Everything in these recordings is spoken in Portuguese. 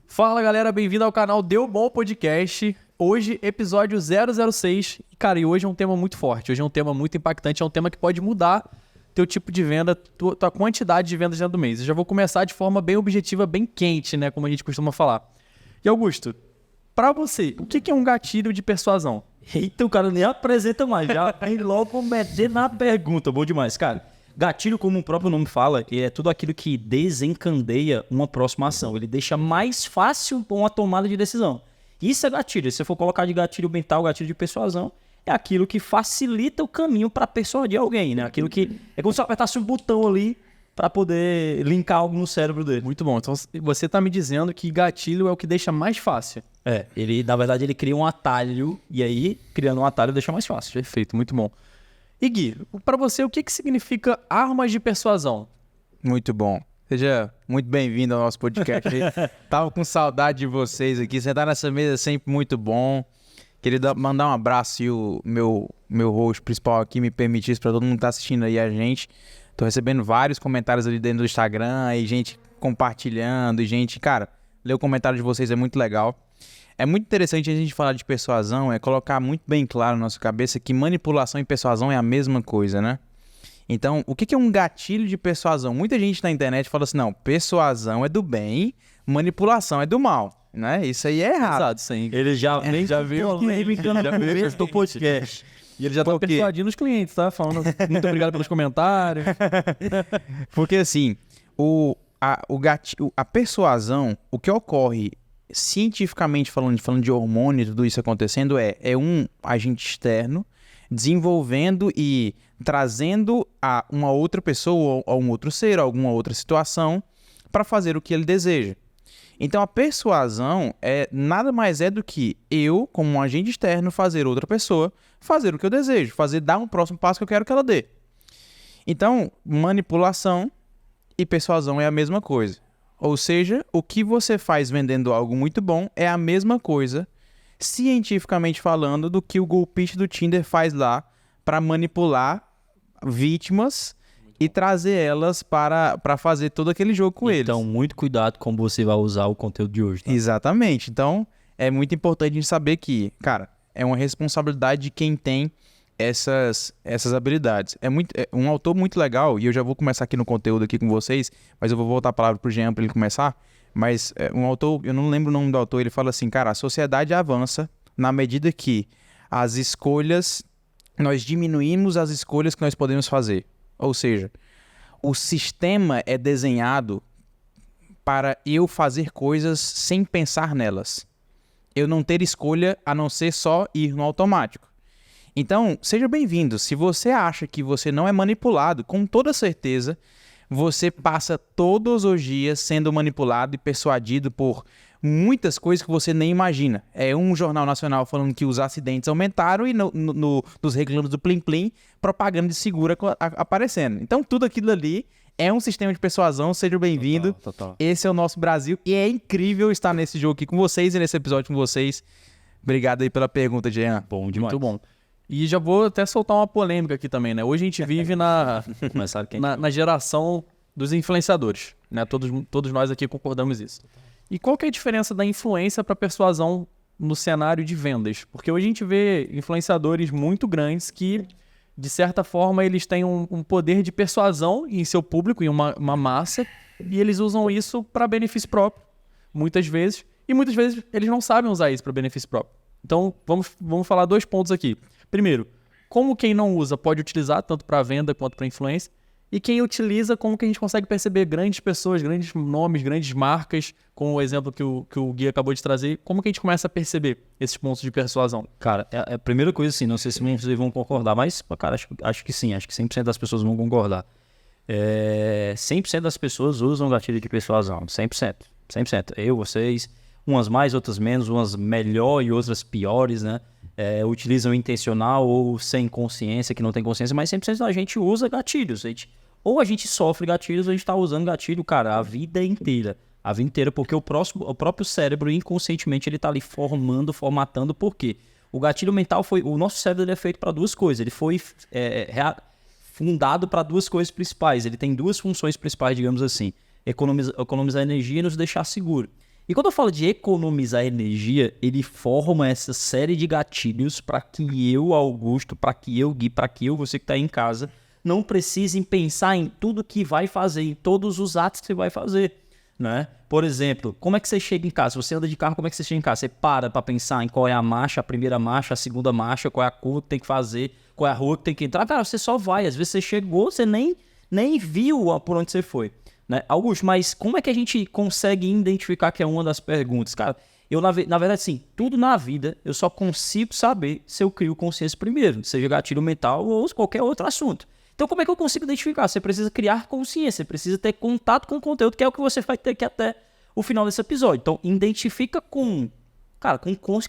Fala galera, bem-vindo ao canal Deu Bom Podcast. Hoje, episódio 006. Cara, e hoje é um tema muito forte, hoje é um tema muito impactante, é um tema que pode mudar teu tipo de venda, tua quantidade de vendas dentro do mês. Eu já vou começar de forma bem objetiva, bem quente, né, como a gente costuma falar. E Augusto, pra você, o que é um gatilho de persuasão? Eita, o cara nem apresenta mais, já vem logo meter na pergunta. Bom demais, cara. Gatilho, como o próprio nome fala, é tudo aquilo que desencadeia uma próxima ação. Ele deixa mais fácil uma tomada de decisão. Isso é gatilho. Se você for colocar de gatilho mental, gatilho de persuasão, é aquilo que facilita o caminho para persuadir alguém, né? Aquilo que é como se eu apertasse um botão ali para poder linkar algo no cérebro dele. Muito bom. Então, você tá me dizendo que gatilho é o que deixa mais fácil. Ele, na verdade, ele cria um atalho, e aí, criando um atalho, deixa mais fácil. Perfeito, muito bom. E Gui, para você, o que significa armas de persuasão? Muito bom. Seja muito bem-vindo ao nosso podcast. Tava com saudade de vocês aqui. Sentar nessa mesa é sempre muito bom. Queria mandar um abraço e o meu host principal aqui me permitisse para todo mundo que tá assistindo aí a gente. Tô recebendo vários comentários ali dentro do Instagram e gente compartilhando e gente... Cara, ler o comentário de vocês é muito legal. É muito interessante a gente falar de persuasão, é colocar muito bem claro na nossa cabeça que manipulação e persuasão é a mesma coisa, né? Então, o que é um gatilho de persuasão? Muita gente na internet fala assim, não, persuasão é do bem, manipulação é do mal, né? Isso aí é errado. Exato, sim. Ele já viu do podcast. E ele já tá persuadindo os clientes, tá? Falando muito obrigado pelos comentários. Porque assim, a persuasão, o que ocorre cientificamente falando de hormônio e tudo isso acontecendo é um agente externo desenvolvendo e trazendo a uma outra pessoa, a um outro ser, a alguma outra situação para fazer o que ele deseja. Então a persuasão nada mais é do que eu, como um agente externo, fazer outra pessoa fazer o que eu desejo, dar um próximo passo que eu quero que ela dê. Então, manipulação e persuasão é a mesma coisa. Ou seja, o que você faz vendendo algo muito bom é a mesma coisa, cientificamente falando, do que o golpista do Tinder faz lá para manipular vítimas e trazer elas para fazer todo aquele jogo com eles. Então, muito cuidado como você vai usar o conteúdo de hoje. Tá? Exatamente. Então, é muito importante a gente saber que, cara, é uma responsabilidade de quem tem essas habilidades. É um autor muito legal, e eu já vou começar aqui no conteúdo aqui com vocês, mas eu vou voltar a palavra pro Jean para ele começar, mas um autor, eu não lembro o nome do autor, ele fala assim, cara, a sociedade avança na medida que nós diminuímos as escolhas que nós podemos fazer. Ou seja, o sistema é desenhado para eu fazer coisas sem pensar nelas. Eu não ter escolha a não ser só ir no automático. Então, seja bem-vindo. Se você acha que você não é manipulado, com toda certeza, você passa todos os dias sendo manipulado e persuadido por muitas coisas que você nem imagina. É um jornal nacional falando que os acidentes aumentaram e nos reclames do Plim Plim, propaganda de segura aparecendo. Então, tudo aquilo ali é um sistema de persuasão. Seja bem-vindo. Total. Esse é o nosso Brasil e é incrível estar nesse jogo aqui com vocês e nesse episódio com vocês. Obrigado aí pela pergunta, Jean. Bom demais. Muito bom. E já vou até soltar uma polêmica aqui também, né? Hoje a gente vive na geração dos influenciadores, né? Todos nós aqui concordamos isso. E qual que é a diferença da influência para persuasão no cenário de vendas? Porque hoje a gente vê influenciadores muito grandes que, de certa forma, eles têm um poder de persuasão em seu público, em uma massa, e eles usam isso para benefício próprio, muitas vezes. E muitas vezes eles não sabem usar isso para benefício próprio. Então, vamos falar 2 pontos aqui. Primeiro, como quem não usa pode utilizar, tanto para venda quanto para influência, e quem utiliza, como que a gente consegue perceber grandes pessoas, grandes nomes, grandes marcas, com o exemplo que o Gui acabou de trazer, como que a gente começa a perceber esses pontos de persuasão? Cara, a primeira coisa assim, não sei se vocês vão concordar, mas, cara, acho que sim, acho que 100% das pessoas vão concordar. 100% das pessoas usam gatilho de persuasão, 100%. Eu, vocês, umas mais, outras menos, umas melhor e outras piores, né? Utilizam intencional ou sem consciência, que não tem consciência, mas 100% da gente usa gatilhos. Ou a gente sofre gatilhos, ou a gente está usando gatilho, cara, a vida inteira. A vida inteira, porque o próprio cérebro, inconscientemente, ele está ali formatando, por quê? O gatilho mental o nosso cérebro ele é feito para 2 coisas, ele foi fundado para 2 coisas principais, ele tem 2 funções principais, digamos assim, economizar energia e nos deixar seguro. E quando eu falo de economizar energia, ele forma essa série de gatilhos para que eu, Augusto, para que eu, Gui, para que eu, você que está em casa, não precise pensar em tudo que vai fazer, em todos os atos que você vai fazer, né? Por exemplo, como é que você chega em casa? Se você anda de carro, como é que você chega em casa? Você para pensar em qual é a marcha, a primeira marcha, a segunda marcha, qual é a curva que tem que fazer, qual é a rua que tem que entrar. Cara, você só vai. Às vezes você chegou, você nem viu por onde você foi. Né? Augusto, mas como é que a gente consegue identificar que é uma das perguntas? Cara, eu na verdade, sim, tudo na vida eu só consigo saber se eu crio consciência primeiro, seja gatilho mental ou qualquer outro assunto. Então, como é que eu consigo identificar? Você precisa criar consciência, você precisa ter contato com o conteúdo, que é o que você vai ter aqui até o final desse episódio. Então, identifica com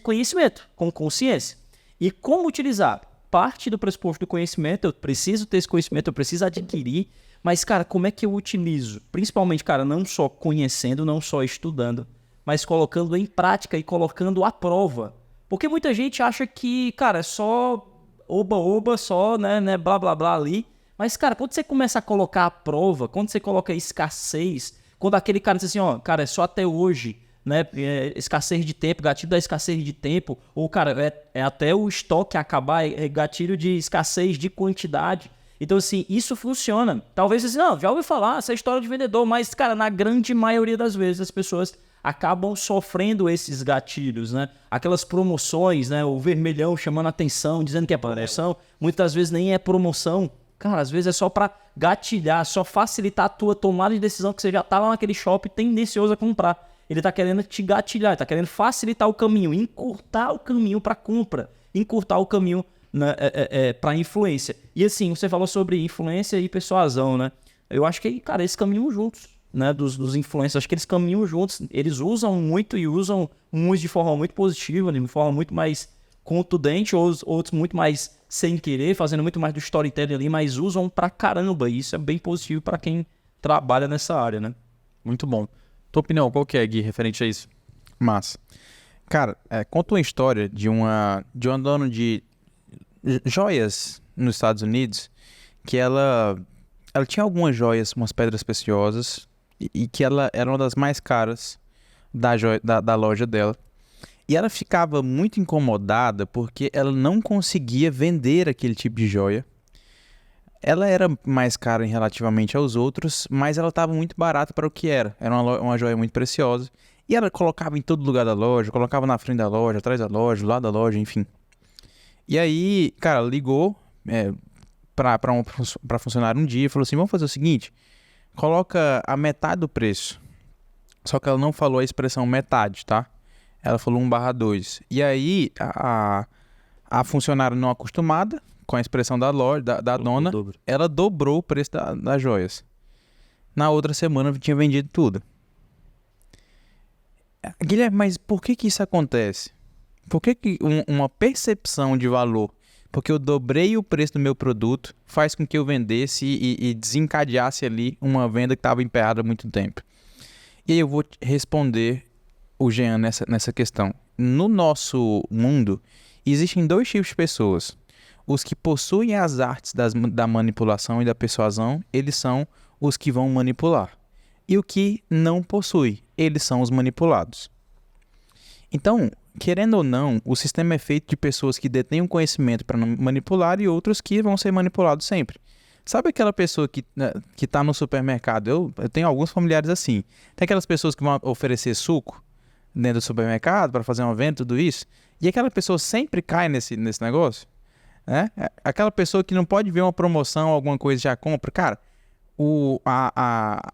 conhecimento, com consciência. E como utilizar? Parte do pressuposto do conhecimento, eu preciso ter esse conhecimento, eu preciso adquirir. Mas, cara, como é que eu utilizo? Principalmente, cara, não só conhecendo, não só estudando, mas colocando em prática e colocando à prova. Porque muita gente acha que, cara, é só oba-oba, só, né, blá, blá, blá ali. Mas, cara, quando você começa a colocar à prova, quando você coloca escassez, quando aquele cara diz assim, ó, cara, é só até hoje, né, escassez de tempo, gatilho da escassez de tempo, ou, cara, é até o estoque acabar, é gatilho de escassez de quantidade. Então, assim, isso funciona. Talvez assim, não, já ouvi falar essa história de vendedor, mas, cara, na grande maioria das vezes as pessoas acabam sofrendo esses gatilhos, né? Aquelas promoções, né? O vermelhão chamando a atenção, dizendo que é promoção. Muitas vezes nem é promoção. Cara, às vezes é só para gatilhar, só facilitar a tua tomada de decisão, que você já tá lá naquele shopping tendencioso a comprar. Ele tá querendo te gatilhar, ele tá querendo facilitar o caminho, encurtar o caminho para compra, encurtar o caminho para influência. E assim, você falou sobre influência e persuasão, né? Eu acho que, cara, eles caminham juntos, né? Dos influencers, acho que eles caminham juntos. Eles usam muito e usam uns de forma muito positiva, de forma muito mais contundente, outros muito mais sem querer, fazendo muito mais do storytelling ali, mas usam pra caramba. E isso é bem positivo pra quem trabalha nessa área, né? Muito bom. Tua opinião, qual que é, Gui, referente a isso? Massa. Cara, conta uma história de uma dona de joias nos Estados Unidos, que ela tinha algumas joias, umas pedras preciosas, e que ela era uma das mais caras da loja dela. E ela ficava muito incomodada porque ela não conseguia vender aquele tipo de joia. Ela era mais cara relativamente aos outros, mas ela estava muito barata para o que era. Era uma joia muito preciosa. E ela colocava em todo lugar da loja, colocava na frente da loja, atrás da loja, do lado da loja, enfim. E aí, cara, ligou pra funcionário um dia e falou assim, vamos fazer o seguinte, coloca a metade do preço. Só que ela não falou a expressão metade, tá? Ela falou 1/2. E aí, a funcionária não acostumada com a expressão da loja, da dona, ela dobrou o preço das joias. Na outra semana tinha vendido tudo. Guilherme, mas por que isso acontece? Por que uma percepção de valor, porque eu dobrei o preço do meu produto, faz com que eu vendesse e desencadeasse ali uma venda que estava emperrada há muito tempo? E aí eu vou responder o Jean nessa questão. No nosso mundo, existem dois tipos de pessoas. Os que possuem as artes da manipulação e da persuasão, eles são os que vão manipular. E o que não possui, eles são os manipulados. Então, querendo ou não, o sistema é feito de pessoas que detêm um conhecimento para manipular e outros que vão ser manipulados sempre. Sabe aquela pessoa que está no supermercado? Eu tenho alguns familiares assim. Tem aquelas pessoas que vão oferecer suco dentro do supermercado para fazer uma venda, tudo isso. E aquela pessoa sempre cai nesse negócio. Né? Aquela pessoa que não pode ver uma promoção, alguma coisa já compra. Cara, a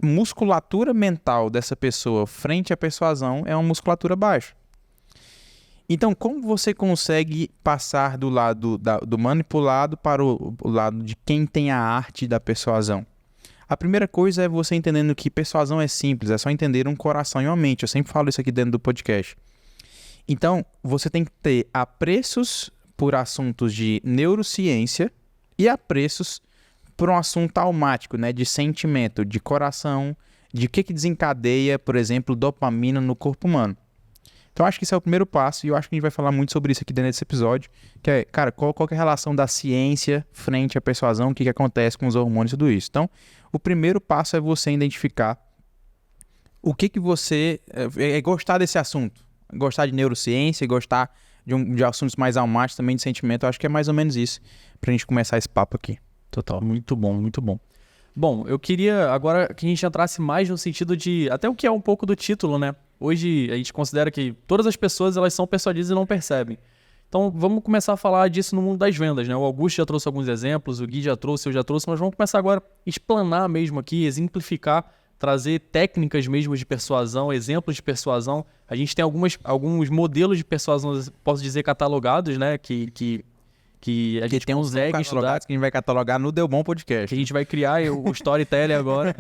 musculatura mental dessa pessoa frente à persuasão é uma musculatura baixa. Então, como você consegue passar do lado do manipulado para o lado de quem tem a arte da persuasão? A primeira coisa é você entendendo que persuasão é simples, é só entender um coração e uma mente. Eu sempre falo isso aqui dentro do podcast. Então, você tem que ter apreços por assuntos de neurociência e apreços por um assunto almático, né, de sentimento, de coração, de o que desencadeia, por exemplo, dopamina no corpo humano. Então, acho que esse é o primeiro passo e eu acho que a gente vai falar muito sobre isso aqui dentro desse episódio, que é, cara, qual que é a relação da ciência frente à persuasão, o que acontece com os hormônios e tudo isso. Então, o primeiro passo é você identificar o que você... É gostar desse assunto. Gostar de neurociência, gostar de assuntos mais almáticos também, de sentimento. Eu acho que é mais ou menos isso, pra gente começar esse papo aqui. Total, muito bom, muito bom. Bom, eu queria agora que a gente entrasse mais no sentido de... Até o que é um pouco do título, né? Hoje a gente considera que todas as pessoas elas são persuadidas e não percebem. Então vamos começar a falar disso no mundo das vendas, né? O Augusto já trouxe alguns exemplos, o Gui já trouxe, eu já trouxe, mas vamos começar agora a explanar mesmo aqui, exemplificar, trazer técnicas mesmo de persuasão, exemplos de persuasão. A gente tem alguns modelos de persuasão, posso dizer, catalogados, né? Que a gente tem uns consegue estudar. que a gente vai catalogar no Deu Bom Podcast. Que a gente vai criar o storytelling agora.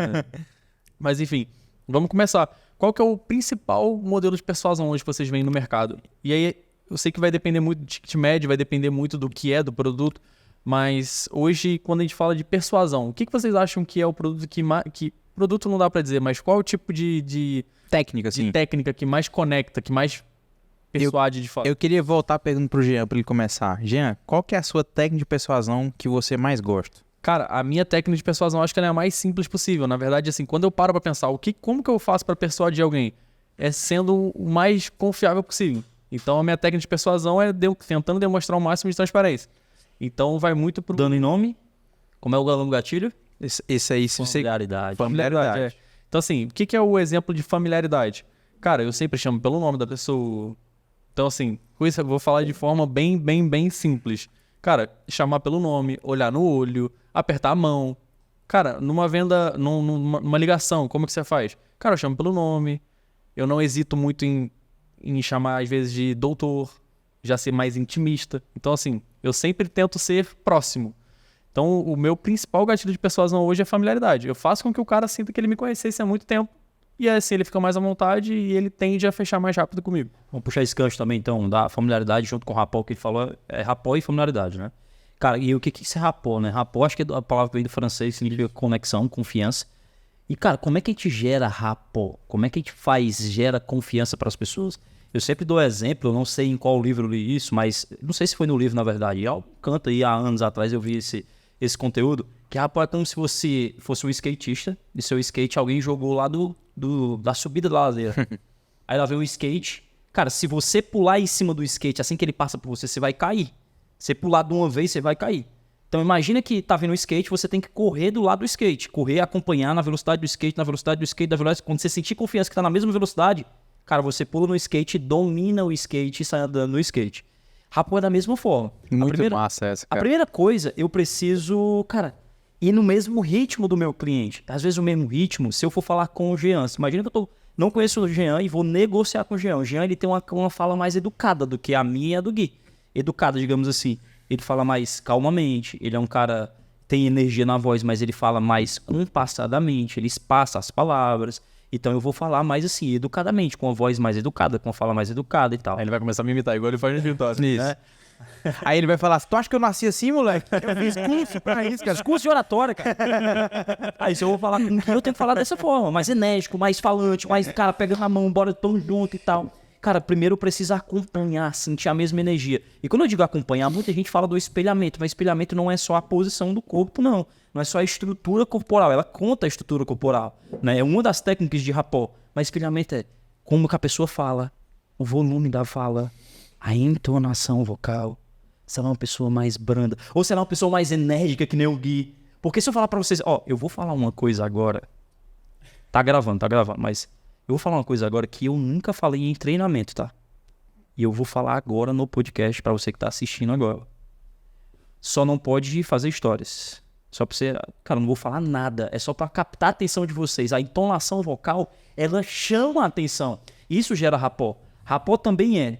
Mas enfim, vamos começar. Qual que é o principal modelo de persuasão hoje que vocês veem no mercado? E aí, eu sei que vai depender muito do ticket médio, vai depender muito do que é do produto, mas hoje, quando a gente fala de persuasão, o que vocês acham que é o produto que produto não dá pra dizer, mas qual é o tipo de Técnica, sim. técnica que mais conecta, que mais persuade de fato? Eu queria voltar a pergunta pro Jean, pra ele começar. Jean, qual que é a sua técnica de persuasão que você mais gosta? Cara, a minha técnica de persuasão, acho que ela é a mais simples possível. Na verdade, assim, quando eu paro pra pensar como que eu faço pra persuadir alguém, é sendo o mais confiável possível. Então, a minha técnica de persuasão é tentando demonstrar o máximo de transparência. Então, vai muito pro... Dando em nome, como é o galão do gatilho? Esse aí, se você... Familiaridade. É. Então, assim, o que é o exemplo de familiaridade? Cara, eu sempre chamo pelo nome da pessoa. Então, assim, com isso eu vou falar de forma bem simples. Cara, chamar pelo nome, olhar no olho, apertar a mão. Cara, numa venda, numa ligação, como que você faz? Cara, eu chamo pelo nome. Eu não hesito muito em chamar, às vezes, de doutor. Já ser mais intimista. Então, assim, eu sempre tento ser próximo. Então, o meu principal gatilho de persuasão hoje é familiaridade. Eu faço com que o cara sinta que ele me conhecesse há muito tempo. E assim, ele fica mais à vontade e ele tende a fechar mais rápido comigo. Vamos puxar esse gancho também, então, da familiaridade junto com o rapport, que ele falou, é rapport e familiaridade, né? Cara, e o que é rapport, né? Rapport, acho que a palavra vem do francês, significa conexão, confiança. E, cara, como é que a gente gera rapport? Como é que a gente gera confiança para as pessoas? Eu sempre dou exemplo, eu não sei em qual livro eu li isso, mas não sei se foi no livro, na verdade. Canto aí, há anos atrás eu vi esse conteúdo, que rapport é como se você fosse um skatista, e seu skate alguém jogou lá da subida da ladeira. Aí lá vem o skate. Cara, se você pular em cima do skate, assim que ele passa por você, você vai cair. Você pular de uma vez, você vai cair. Então imagina que tá vindo o skate, você tem que correr do lado do skate. Correr, acompanhar na velocidade do skate, na velocidade do skate, na velocidade... Quando você sentir confiança que tá na mesma velocidade, cara, você pula no skate, domina o skate e sai andando no skate. Rapport é da mesma forma. Muito massa essa, cara. A primeira coisa, eu preciso, cara, ir no mesmo ritmo do meu cliente. Às vezes o mesmo ritmo, se eu for falar com o Jean. Imagina que eu não conheço o Jean e vou negociar com o Jean. O Jean, ele tem uma fala mais educada do que a minha e a do Gui. Educada, digamos assim. Ele fala mais calmamente. Ele é um cara, tem energia na voz, mas ele fala mais compassadamente. Ele espaça as palavras. Então eu vou falar mais assim, educadamente, com a voz mais educada, com a fala mais educada e tal. Aí ele vai começar a me imitar, igual ele faz no escritório. Isso. Né? Aí ele vai falar, tu acha que eu nasci assim, moleque? Eu fiz curso pra isso, cara. Curso de oratória, cara. Aí se eu vou falar, eu tenho que falar dessa forma, mais enérgico, mais falante, mais, cara, pegando a mão, bora tão junto e tal. Cara, primeiro eu preciso acompanhar, sentir a mesma energia. E quando eu digo acompanhar, muita gente fala do espelhamento, mas espelhamento não é só a posição do corpo, não. Não é só a estrutura corporal, ela conta a estrutura corporal, né? É uma das técnicas de rapport. Mas espelhamento é como que a pessoa fala, o volume da fala, a entonação vocal. Se ela é uma pessoa mais branda, ou se ela é uma pessoa mais enérgica que nem o Gui. Porque se eu falar pra vocês, eu vou falar uma coisa agora. Tá gravando, mas eu vou falar uma coisa agora que eu nunca falei em treinamento, tá? E eu vou falar agora no podcast pra você que tá assistindo agora. Só não pode fazer histórias. Só pra você... Cara, eu não vou falar nada. É só pra captar a atenção de vocês. A entonação vocal, ela chama a atenção. Isso gera rapport. Rapport também é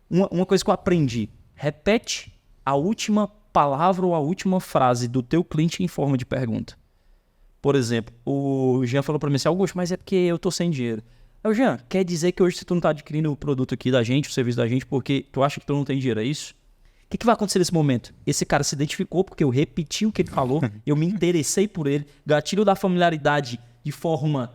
uma coisa que eu aprendi. Repete a última palavra ou a última frase do teu cliente em forma de pergunta. Por exemplo, o Jean falou pra mim assim, Augusto, mas é porque eu tô sem dinheiro. Aí, Jean, quer dizer que hoje tu não tá adquirindo o produto aqui da gente, o serviço da gente, porque tu acha que tu não tem dinheiro, é isso? O que vai acontecer nesse momento? Esse cara se identificou porque eu repeti o que ele falou, eu me interessei por ele, gatilho da familiaridade de forma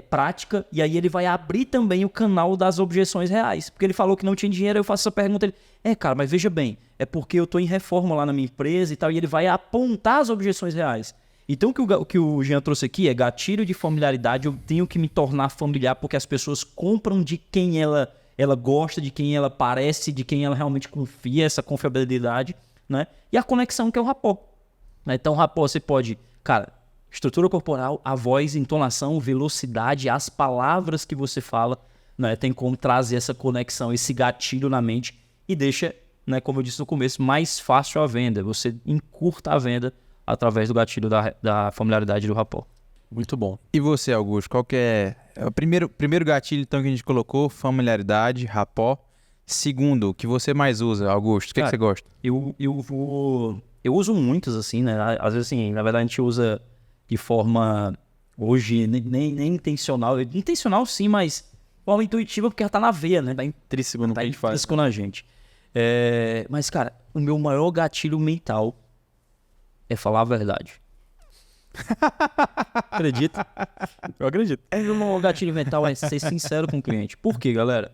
prática, e aí ele vai abrir também o canal das objeções reais. Porque ele falou que não tinha dinheiro, eu faço essa pergunta, ele, cara, mas veja bem, é porque eu tô em reforma lá na minha empresa e tal, e ele vai apontar as objeções reais. Então, o que o Jean trouxe aqui é gatilho de familiaridade. Eu tenho que me tornar familiar porque as pessoas compram de quem ela gosta, de quem ela parece, de quem ela realmente confia, essa confiabilidade, né? E a conexão que é o rapport. Né? Então, o rapport você pode... Cara, estrutura corporal, a voz, entonação, velocidade, as palavras que você fala, né? Tem como trazer essa conexão, esse gatilho na mente e deixa, né, como eu disse no começo, mais fácil a venda. Você encurta a venda através do gatilho da familiaridade do rapport. Muito bom. E você, Augusto, qual que é o primeiro gatilho então que a gente colocou? Familiaridade, rapport. Segundo, o que você mais usa, Augusto? O que você gosta? Eu uso muitos, assim, né? Às vezes, assim, na verdade a gente usa de forma, hoje, nem intencional. Intencional sim, mas de forma intuitiva porque já tá na veia, né? Tá intrínseco no que a gente faz. Intrínseco na gente. Mas, cara, o meu maior gatilho mental é falar a verdade. Acredita? Eu acredito. O meu maior gatilho mental é ser sincero com o cliente. Por quê, galera?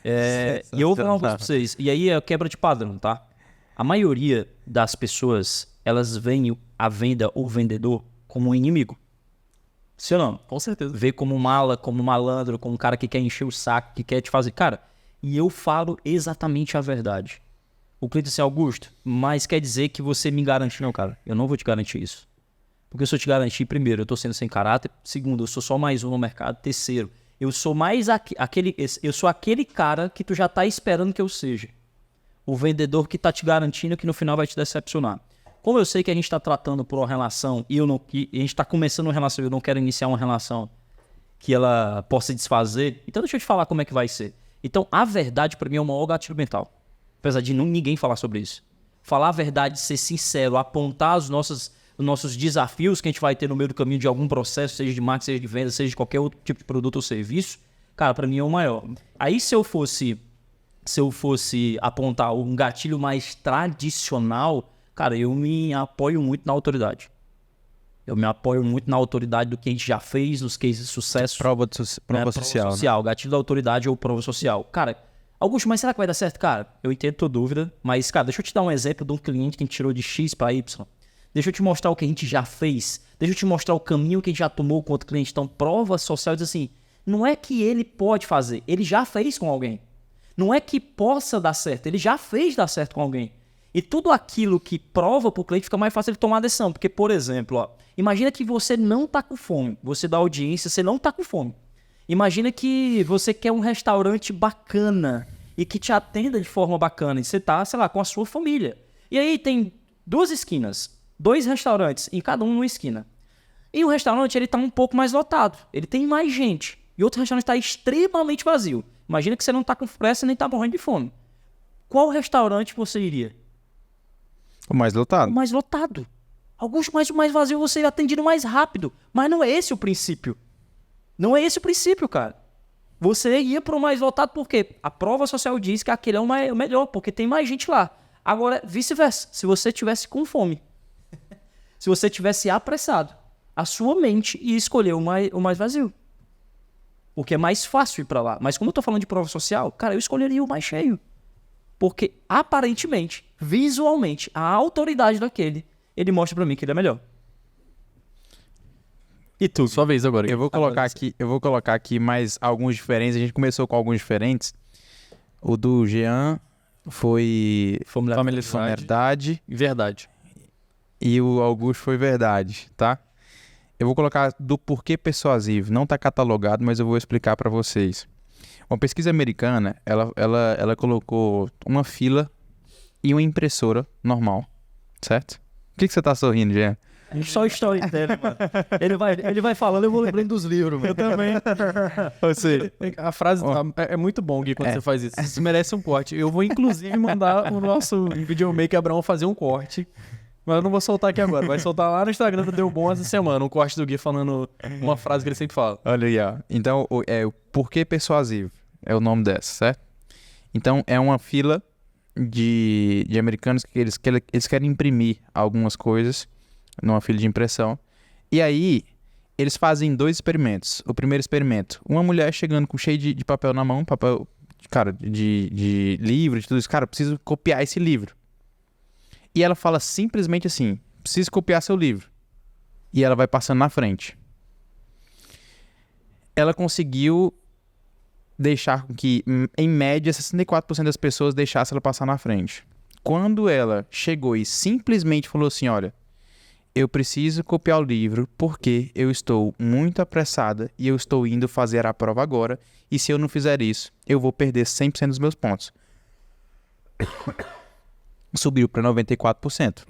E eu vou falar uma coisa pra vocês. E aí é quebra de padrão, tá? A maioria das pessoas, elas veem a venda ou o vendedor como um inimigo. Sim ou não? Com certeza. Vê como mala, como malandro, como um cara que quer encher o saco, que quer te fazer... Cara, e eu falo exatamente a verdade. O cliente disse, Augusto, mas quer dizer que você me garante? Não, cara, eu não vou te garantir isso. Porque se eu te garantir, primeiro, eu tô sendo sem caráter. Segundo, eu sou só mais um no mercado. Terceiro, eu sou mais eu sou aquele cara que tu já tá esperando que eu seja. O vendedor que tá te garantindo que no final vai te decepcionar. Como eu sei que a gente tá tratando por uma relação e a gente tá começando uma relação e eu não quero iniciar uma relação que ela possa desfazer, então deixa eu te falar como é que vai ser. Então, a verdade pra mim é o maior gatilho mental. Apesar de ninguém falar sobre isso. Falar a verdade, ser sincero, apontar os nossos desafios que a gente vai ter no meio do caminho de algum processo, seja de marketing, seja de venda, seja de qualquer outro tipo de produto ou serviço, cara, pra mim é o maior. Aí se eu fosse apontar um gatilho mais tradicional, cara, eu me apoio muito na autoridade. Eu me apoio muito na autoridade do que a gente já fez, nos cases de sucesso. Prova social. Social, né? Gatilho da autoridade ou prova social. Cara, Augusto, mas será que vai dar certo? Cara, eu entendo tua dúvida, mas, cara, deixa eu te dar um exemplo de um cliente que a gente tirou de X para Y. Deixa eu te mostrar o que a gente já fez. Deixa eu te mostrar o caminho que a gente já tomou com outro cliente. Então, prova social diz assim, não é que ele pode fazer, ele já fez com alguém. Não é que possa dar certo, ele já fez dar certo com alguém. E tudo aquilo que prova para o cliente fica mais fácil ele tomar a decisão. Porque, por exemplo, ó, imagina que você não está com fome. Você dá audiência, você não está com fome. Imagina que você quer um restaurante bacana e que te atenda de forma bacana. E você está, sei lá, com a sua família. E aí tem 2 esquinas, 2 restaurantes, em cada um numa esquina. E o restaurante ele está um pouco mais lotado. Ele tem mais gente. E outro restaurante está extremamente vazio. Imagina que você não está com pressa nem está morrendo de fome. Qual restaurante você iria? O mais lotado. O mais lotado. Augusto, mas o mais vazio você é atendido mais rápido. Mas não é esse o princípio. Não é esse o princípio, cara. Você ia para o mais lotado porque a prova social diz que aquele é o melhor, porque tem mais gente lá. Agora, vice-versa. Se você tivesse com fome, se você tivesse apressado, a sua mente ia escolher o mais vazio. Porque é mais fácil ir para lá. Mas como eu tô falando de prova social, cara, eu escolheria o mais cheio. Porque, aparentemente, visualmente, a autoridade daquele, ele mostra pra mim que ele é melhor. E tu? Sua vez agora. Eu vou colocar aqui mais alguns diferentes. A gente começou com alguns diferentes. O do Jean foi familiaridade e verdade. E o Augusto foi verdade, tá? Eu vou colocar do porquê persuasivo. Não tá catalogado, mas eu vou explicar pra vocês. Uma pesquisa americana, ela colocou uma fila e uma impressora normal, certo? O que você tá sorrindo, Jean? Só a história dele, mano. Ele vai falando, eu vou lembrando dos livros, mano. Eu também. Você, a frase é muito bom, Gui, quando você faz isso. Isso merece um corte. Eu vou, inclusive, mandar o nosso videomaker Abraão fazer um corte. Mas eu não vou soltar aqui agora. Vai soltar lá no Instagram do Deu Bom essa semana. Um corte do Gui falando uma frase que ele sempre fala. Olha aí, ó. Então, o porquê persuasivo é o nome dessa, certo? Então, é uma fila de americanos que eles querem imprimir algumas coisas numa fila de impressão. E aí, eles fazem 2 experimentos. O primeiro experimento, uma mulher chegando com cheio de papel na mão, papel, cara, de livro, de tudo isso. Cara, preciso copiar esse livro. E ela fala simplesmente assim, preciso copiar seu livro. e ela vai passando na frente. Ela conseguiu deixar com que, em média, 64% das pessoas deixassem ela passar na frente. Quando ela chegou e simplesmente falou assim, olha, eu preciso copiar o livro porque eu estou muito apressada e eu estou indo fazer a prova agora, e se eu não fizer isso, eu vou perder 100% dos meus pontos. Subiu para 94%.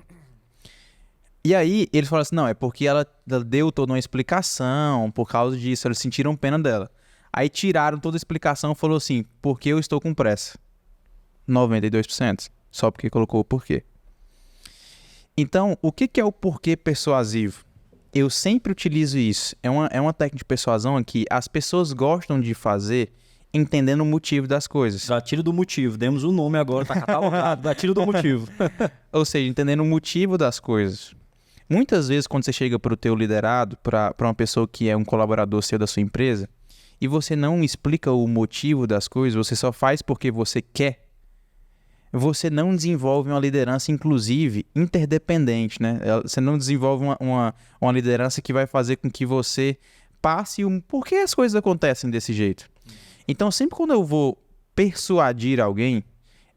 E aí, eles falaram assim, não, é porque ela deu toda uma explicação, por causa disso, eles sentiram pena dela. Aí tiraram toda a explicação e falou assim, porque eu estou com pressa. 92%. Só porque colocou o porquê. Então, o que é o porquê persuasivo? Eu sempre utilizo isso. É uma técnica de persuasão que as pessoas gostam de fazer entendendo o motivo das coisas. Gatilho do motivo. Demos o nome agora, tá catalogado. Gatilho do motivo. Ou seja, entendendo o motivo das coisas. Muitas vezes, quando você chega para o teu liderado, para uma pessoa que é um colaborador seu da sua empresa, e você não explica o motivo das coisas, você só faz porque você quer, você não desenvolve uma liderança, inclusive, interdependente, né? Você não desenvolve uma liderança que vai fazer com que você passe por que as coisas acontecem desse jeito. Então, sempre quando eu vou persuadir alguém,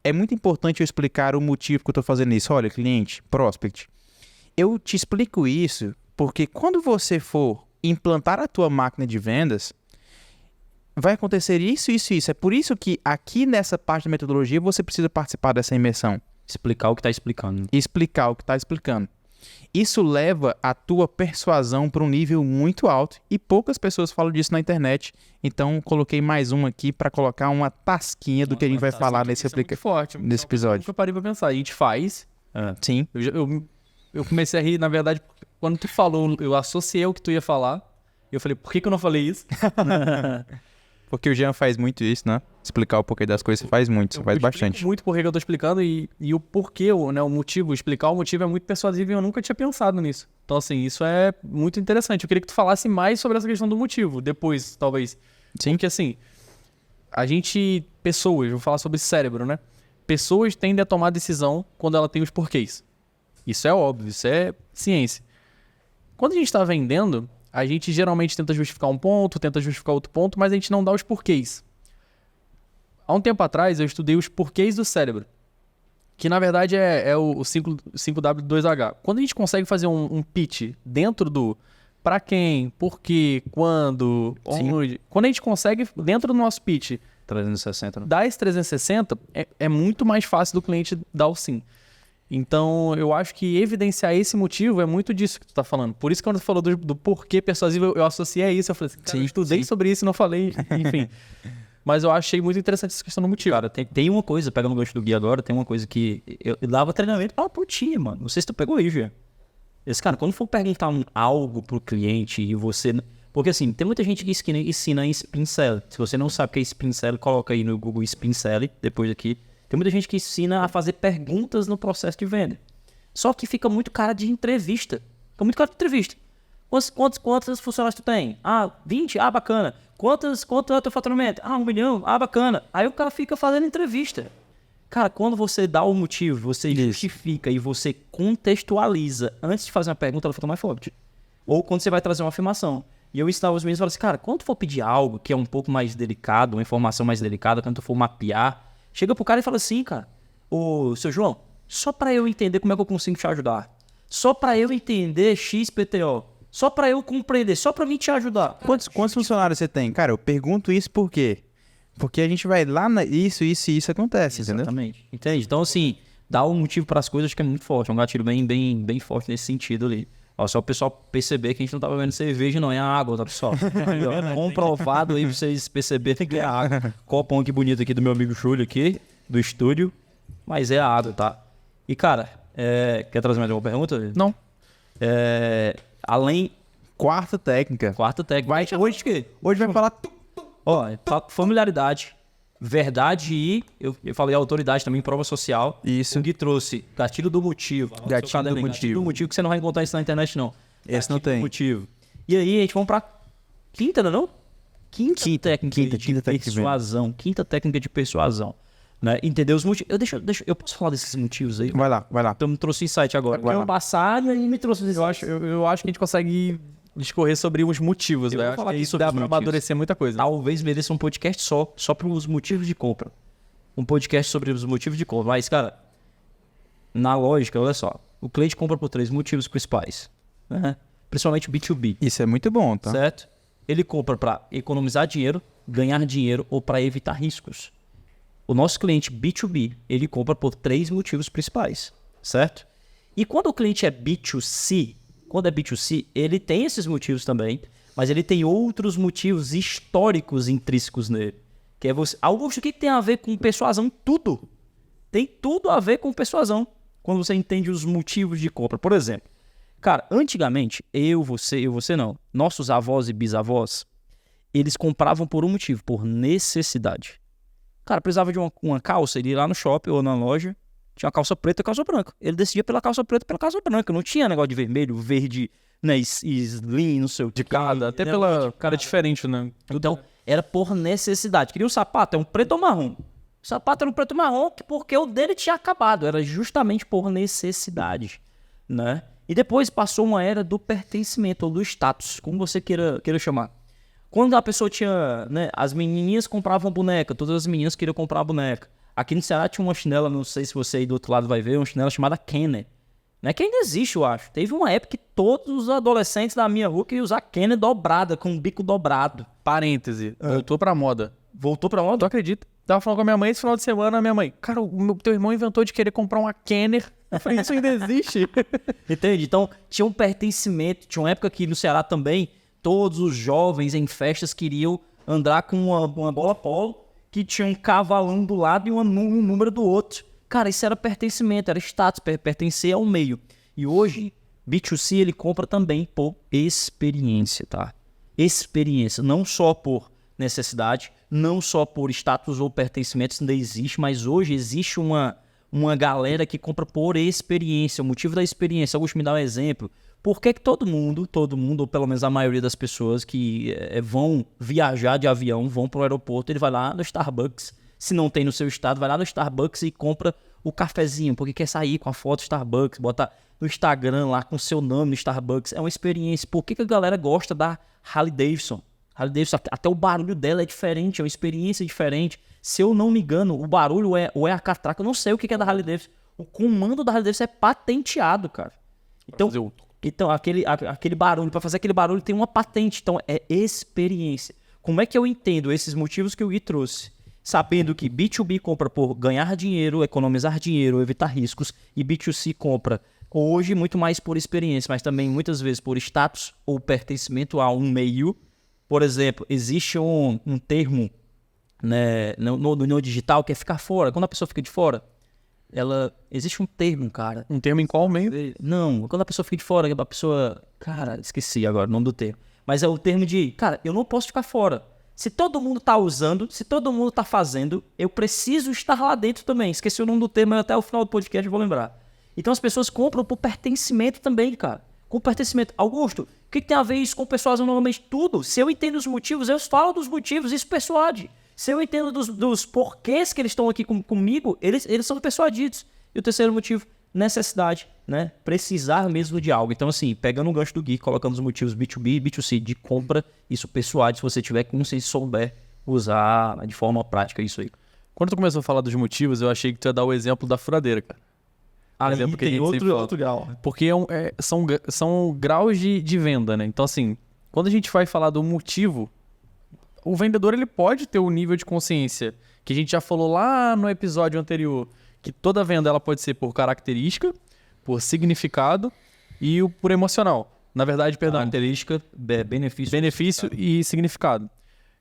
é muito importante eu explicar o motivo que eu estou fazendo isso. Olha, cliente, prospect, eu te explico isso porque quando você for implantar a tua máquina de vendas, vai acontecer isso, isso, isso. É por isso que aqui nessa parte da metodologia você precisa participar dessa imersão. Explicar o que está explicando. Explicar o que está explicando. Isso leva a tua persuasão para um nível muito alto e poucas pessoas falam disso na internet. Então, coloquei mais um aqui para colocar uma tasquinha do que a gente vai falar nesse episódio. Eu parei para pensar. A gente faz. Sim. Eu comecei a rir, na verdade, quando tu falou, eu associei o que tu ia falar. E eu falei, por que eu não falei isso? Porque o Jean faz muito isso, né? Explicar o porquê das coisas, você faz muito, você faz bastante. Muito porquê que eu tô explicando e o porquê, né, o motivo, explicar o motivo é muito persuasivo e eu nunca tinha pensado nisso. Então, assim, isso é muito interessante. Eu queria que tu falasse mais sobre essa questão do motivo, depois, talvez. Sim. Porque, assim, pessoas, vou falar sobre cérebro, né? Pessoas tendem a tomar decisão quando ela tem os porquês. Isso é óbvio, isso é ciência. Quando a gente está vendendo, a gente geralmente tenta justificar um ponto, tenta justificar outro ponto, mas a gente não dá os porquês. Há um tempo atrás, eu estudei os porquês do cérebro, que na verdade é o 5W2H. Quando a gente consegue fazer um pitch dentro do para quem, por quê, quando, onde, quando a gente consegue, dentro do nosso pitch, 360, né? dar esse 360, é muito mais fácil do cliente dar o sim. Então, eu acho que evidenciar esse motivo é muito disso que tu tá falando. Por isso que quando tu falou do porquê persuasivo, eu associei a isso. Eu falei assim, cara, eu estudei sobre isso e não falei, enfim. Mas eu achei muito interessante essa questão do motivo. Cara, tem uma coisa, pegando o gancho do Gui agora, tem uma coisa que eu dava treinamento pro time, mano. Não sei se tu pegou aí, já. Esse cara, quando for perguntar algo pro cliente e você... Porque assim, tem muita gente que ensina em Spin Selling. Se você não sabe o que é Spin Selling, coloca aí no Google Spin Selling, depois aqui. Tem muita gente que ensina a fazer perguntas no processo de venda. Só que fica muito cara de entrevista. Fica muito cara de entrevista. Quantos funcionários tu tem? 20? Bacana. Quanto é o teu faturamento? 1 milhão? Bacana. Aí o cara fica fazendo entrevista. Cara, quando você dá o motivo, você justifica e você contextualiza antes de fazer uma pergunta, ela fica mais forte. Ou quando você vai trazer uma afirmação. E eu ensinava os meninos e falava assim, cara, quando tu for pedir algo que é um pouco mais delicado, uma informação mais delicada, quando tu for mapear, chega pro cara e fala assim, cara, ô, seu João, só pra eu entender como é que eu consigo te ajudar. Só pra eu entender XPTO. Só pra eu compreender, só pra mim te ajudar. Quantos funcionários você tem? Cara, eu pergunto isso por quê? Porque a gente vai lá isso acontece, entendeu? Exatamente. Entende? Então, assim, dar um motivo pras coisas acho que é muito forte. É um gatilho bem forte nesse sentido ali. Ó, só o pessoal perceber que a gente não tá bebendo cerveja, não, é água, tá, pessoal? Comprovado aí pra vocês perceberem que é água. Copão aqui bonito aqui do meu amigo Júlio aqui, do estúdio. Mas é água, tá? E, cara, quer trazer mais uma pergunta? Não. Além... Quarta técnica. Hoje vai falar... Ó, familiaridade, verdade e... Eu falei autoridade também, prova social. Isso. O Gui trouxe gatilho do motivo. Gatilho do motivo. Gatilho do motivo que você não vai encontrar isso na internet, não. Esse não tem. Motivo. E aí, a gente vamos pra quinta, não? Quinta técnica de persuasão. Quinta técnica de persuasão. Né? Entender os motivos. Eu posso falar desses motivos aí? Vai lá. Então me trouxe insight agora. Vai lá. Ano passado e me trouxe Eu acho que a gente consegue discorrer sobre os motivos, Eu né? vou Acho falar que aqui isso sobre dá os pra motivos. amadurecer muita coisa. Talvez mereça um podcast só para os motivos de compra. Um podcast sobre os motivos de compra. Mas, cara, na lógica, olha só. O cliente compra por 3 motivos principais. Né? Principalmente B2B. Isso é muito bom, tá? Certo? Ele compra para economizar dinheiro, ganhar dinheiro ou para evitar riscos. O nosso cliente B2B, ele compra por 3 motivos principais. Certo? E quando o cliente é B2C, ele tem esses motivos também, mas ele tem outros motivos históricos intrínsecos nele. Que é você... Augusto, o que tem a ver com persuasão? Tudo. Tem tudo a ver com persuasão. Quando você entende os motivos de compra. Por exemplo, cara, antigamente, você não. Nossos avós e bisavós, eles compravam por um motivo, por necessidade. Cara, precisava de uma calça, ele ia lá no shopping ou na loja, tinha uma calça preta e calça branca. Ele decidia pela calça preta e pela calça branca. Não tinha negócio de vermelho, verde, né, slim, não sei o que. De cada, até pela cara diferente, né? Então, era por necessidade. Queria um sapato, é um preto ou marrom. O sapato era um preto ou marrom porque o dele tinha acabado. Era justamente por necessidade, né? E depois passou uma era do pertencimento, ou do status, como você queira chamar. Quando a pessoa tinha, né, as menininhas compravam boneca, todas as meninas queriam comprar boneca. Aqui no Ceará tinha uma chinela, não sei se você aí do outro lado vai ver, uma chinela chamada Kenner. Né, que ainda existe, eu acho. Teve uma época que todos os adolescentes da minha rua queriam usar Kenner dobrada, com o bico dobrado. Parêntese, voltou pra moda. Voltou pra onde? Tu acredita? Tava falando com a minha mãe esse final de semana, a minha mãe, cara, teu irmão inventou de querer comprar uma Kenner. Eu falei, isso ainda existe. Entende? Então, tinha um pertencimento. Tinha uma época que no Ceará também, todos os jovens em festas queriam andar com uma bola polo que tinha um cavalão do lado e um número do outro. Cara, isso era pertencimento, era status, pertencer ao meio. E hoje, B2C, ele compra também por experiência, tá? Experiência, não só por necessidade, não só por status ou pertencimento, isso ainda existe, mas hoje existe uma galera que compra por experiência, o motivo da experiência. Augusto, me dá um exemplo. Por que todo mundo, ou pelo menos a maioria das pessoas que vão viajar de avião, vão para o aeroporto, ele vai lá no Starbucks, se não tem no seu estado, vai lá no Starbucks e compra o cafezinho, porque quer sair com a foto do Starbucks, bota no Instagram lá com o seu nome no Starbucks. É uma experiência. Por que a galera gosta da Harley Davidson? Harley Davidson, até o barulho dela é diferente, é uma experiência diferente. Se eu não me engano, o barulho é a catraca, eu não sei o que é da Harley Davidson. O comando da Harley Davidson é patenteado, cara. Então aquele barulho, para fazer aquele barulho tem uma patente, então é experiência. Como é que eu entendo esses motivos que o Gui trouxe? Sabendo que B2B compra por ganhar dinheiro, economizar dinheiro, evitar riscos, e B2C compra hoje muito mais por experiência, mas também muitas vezes por status ou pertencimento a um meio. Por exemplo, existe um termo, né, no digital que é ficar fora. Quando a pessoa fica de fora, existe um termo, cara. Um termo em qual meio? Não, quando a pessoa fica de fora, a pessoa... Cara, esqueci agora o nome do termo. Mas é o termo de, cara, eu não posso ficar fora. Se todo mundo tá usando, se todo mundo tá fazendo, eu preciso estar lá dentro também. Esqueci o nome do termo, mas até o final do podcast eu vou lembrar. Então as pessoas compram por pertencimento também, cara. Com pertencimento. Augusto, o que tem a ver isso com pessoas normalmente? Tudo. Se eu entendo os motivos, eu falo dos motivos, isso persuade. Se eu entendo dos porquês que eles estão aqui comigo, eles são persuadidos. E o terceiro motivo, necessidade, né? Precisar mesmo de algo. Então, assim, pegando o gancho do Gui, colocando os motivos B2B e B2C de compra, isso persuade se você tiver, como você souber usar de forma prática isso aí. Quando tu começou a falar dos motivos, eu achei que tu ia dar o exemplo da furadeira, cara. Exemplo que tem outro grau. Porque são graus de venda, né? Então, assim, quando a gente vai falar do motivo, o vendedor ele pode ter o nível de consciência que a gente já falou lá no episódio anterior, que toda venda ela pode ser por característica, por significado e por emocional. Na verdade, perdão. Característica, benefício e significado.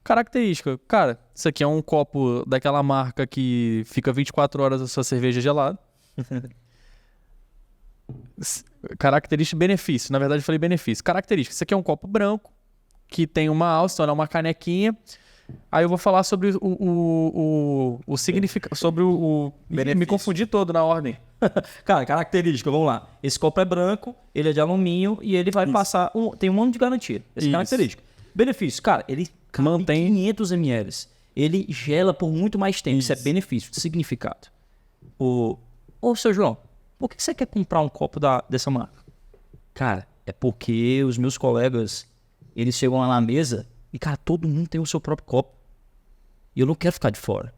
Característica. Cara, isso aqui é um copo daquela marca que fica 24 horas a sua cerveja gelada. Característica e benefício. Na verdade, eu falei benefício. Característica. Isso aqui é um copo branco que tem uma alça, então é uma canequinha. Aí eu vou falar sobre o significado, sobre o me confundi todo na ordem. Cara, característica, vamos lá. Esse copo é branco, ele é de alumínio e ele vai passar, tem um ano de garantia. Essa característica. Benefício, cara, ele mantém 500 ml. ele gela por muito mais tempo. Isso é benefício, significado. Ô, seu João, por que você quer comprar um copo dessa marca? Cara, é porque os meus colegas, eles chegam lá na mesa e, cara, todo mundo tem o seu próprio copo. E eu não quero ficar de fora.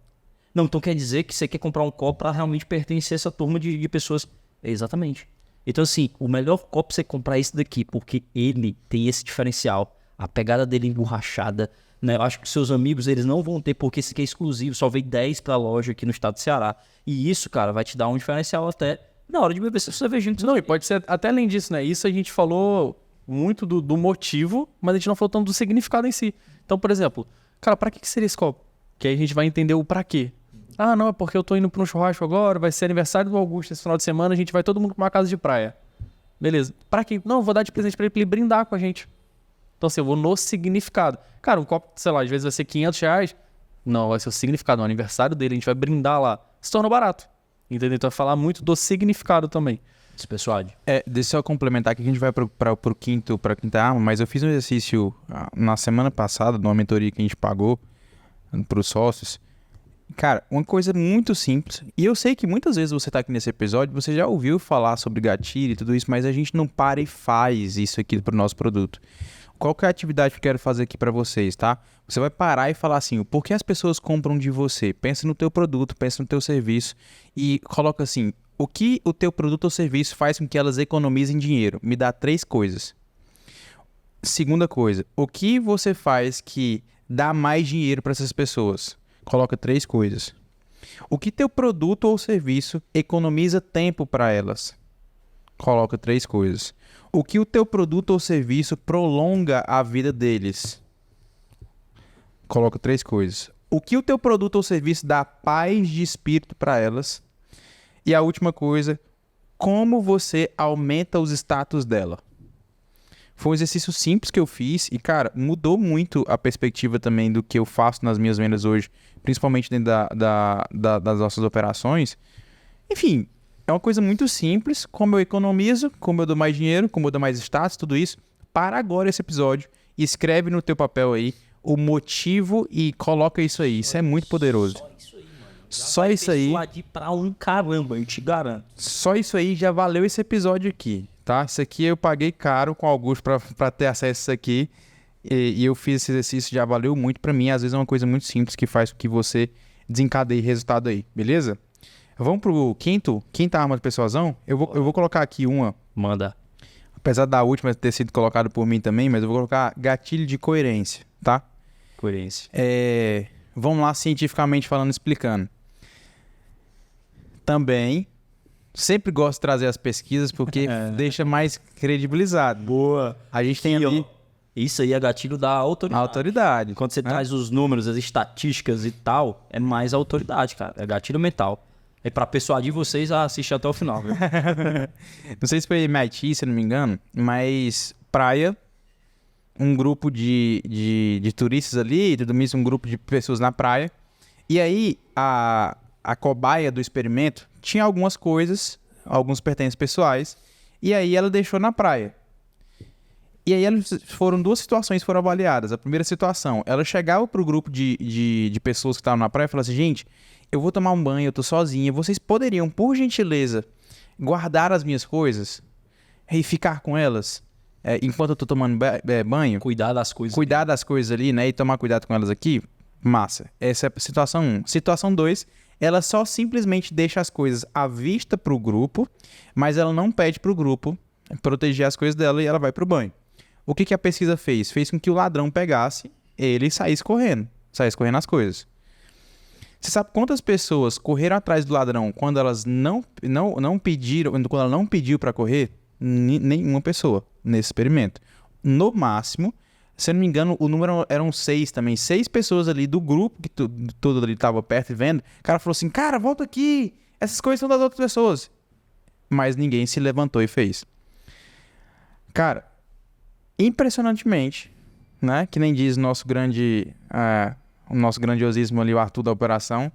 Não, então quer dizer que você quer comprar um copo para realmente pertencer a essa turma de pessoas. Exatamente. Então, assim, o melhor copo você comprar é esse daqui, porque ele tem esse diferencial. A pegada dele emborrachada, né? Eu acho que seus amigos, eles não vão ter, porque esse aqui é exclusivo. Só veio 10 pra loja aqui no estado do Ceará. E isso, cara, vai te dar um diferencial até na hora de beber seu cervejinho. Não, e pode ser até além disso, né? Isso a gente falou muito do motivo, mas a gente não falou tanto do significado em si. Então, por exemplo, cara, pra que seria esse copo? Que aí a gente vai entender o pra quê. Ah, não, é porque eu tô indo pra um churrasco agora, vai ser aniversário do Augusto esse final de semana, a gente vai todo mundo pra uma casa de praia. Beleza. Pra quê? Não, eu vou dar de presente pra ele brindar com a gente. Então, assim, eu vou no significado. Cara, um copo, sei lá, às vezes vai ser R$500. Não, vai ser o significado. No aniversário dele, a gente vai brindar lá. Se torna barato. Entendeu? Então, vai falar muito do significado também. Esse pessoal. Deixa eu complementar aqui que a gente vai pra quinta arma, mas eu fiz um exercício na semana passada, numa mentoria que a gente pagou pros sócios. Cara, uma coisa muito simples, e eu sei que muitas vezes você tá aqui nesse episódio, você já ouviu falar sobre gatilho e tudo isso, mas a gente não para e faz isso aqui pro nosso produto. Qual que é a atividade que eu quero fazer aqui para vocês, tá? Você vai parar e falar assim, por que as pessoas compram de você? Pensa no teu produto, pensa no teu serviço e coloca assim, o que o teu produto ou serviço faz com que elas economizem dinheiro? Me dá 3 coisas. Segunda coisa, o que você faz que dá mais dinheiro para essas pessoas? Coloca 3 coisas. O que teu produto ou serviço economiza tempo para elas? Coloca 3 coisas. O que o teu produto ou serviço prolonga a vida deles? Coloca 3 coisas. O que o teu produto ou serviço dá paz de espírito para elas? E a última coisa, como você aumenta os status dela? Foi um exercício simples que eu fiz e, cara, mudou muito a perspectiva também do que eu faço nas minhas vendas hoje, principalmente dentro das nossas operações. Enfim, é uma coisa muito simples, como eu economizo, como eu dou mais dinheiro, como eu dou mais status, tudo isso. Para agora esse episódio e escreve no teu papel aí o motivo e coloca isso aí. Isso é muito poderoso. Só isso aí. Pra um caramba, eu te garanto. Só isso aí já valeu esse episódio aqui, tá? Isso aqui eu paguei caro com o Augusto pra ter acesso a isso aqui. E eu fiz esse exercício, já valeu muito pra mim. Às vezes é uma coisa muito simples que faz com que você desencadeie resultado aí, beleza? Vamos pro quinta arma do persuasão. Eu vou colocar aqui uma. Manda. Apesar da última ter sido colocada por mim também, mas eu vou colocar gatilho de coerência, tá? Coerência. Vamos lá, cientificamente falando, explicando. Também, sempre gosto de trazer as pesquisas porque deixa mais credibilizado. Boa. A gente tem ali... Isso aí é gatilho da autoridade. A autoridade. Quando você traz os números, as estatísticas e tal, é mais autoridade, cara. É gatilho mental. É pra persuadir vocês a assistir até o final, viu? Não sei se foi MIT, se eu não me engano, mas praia, um grupo de turistas ali, tudo mesmo, um grupo de pessoas na praia. E aí, a cobaia do experimento tinha algumas coisas, alguns pertences pessoais, e aí ela deixou na praia. E aí foram 2 situações que foram avaliadas. A primeira situação, ela chegava pro grupo de pessoas que estavam na praia e falava assim, gente, eu vou tomar um banho, eu tô sozinha, vocês poderiam, por gentileza, guardar as minhas coisas e ficar com elas enquanto eu tô tomando banho? Cuidar das coisas. Cuidar das coisas ali, né? E tomar cuidado com elas aqui? Massa. Essa é a situação 1. Situação 2, ela só simplesmente deixa as coisas à vista pro grupo, mas ela não pede pro grupo proteger as coisas dela e ela vai pro banho. O que a pesquisa fez? Fez com que o ladrão pegasse ele e saísse correndo as coisas. Você sabe quantas pessoas correram atrás do ladrão quando elas não pediram, quando ela não pediu para correr? Nenhuma pessoa nesse experimento. No máximo, se eu não me engano, o número eram 6 também. 6 pessoas ali do grupo que todo ali estava perto e vendo. O cara falou assim, cara, volta aqui. Essas coisas são das outras pessoas. Mas ninguém se levantou e fez. Cara, impressionantemente, né? Que nem diz o nosso grandiosismo ali, o Arthur da operação,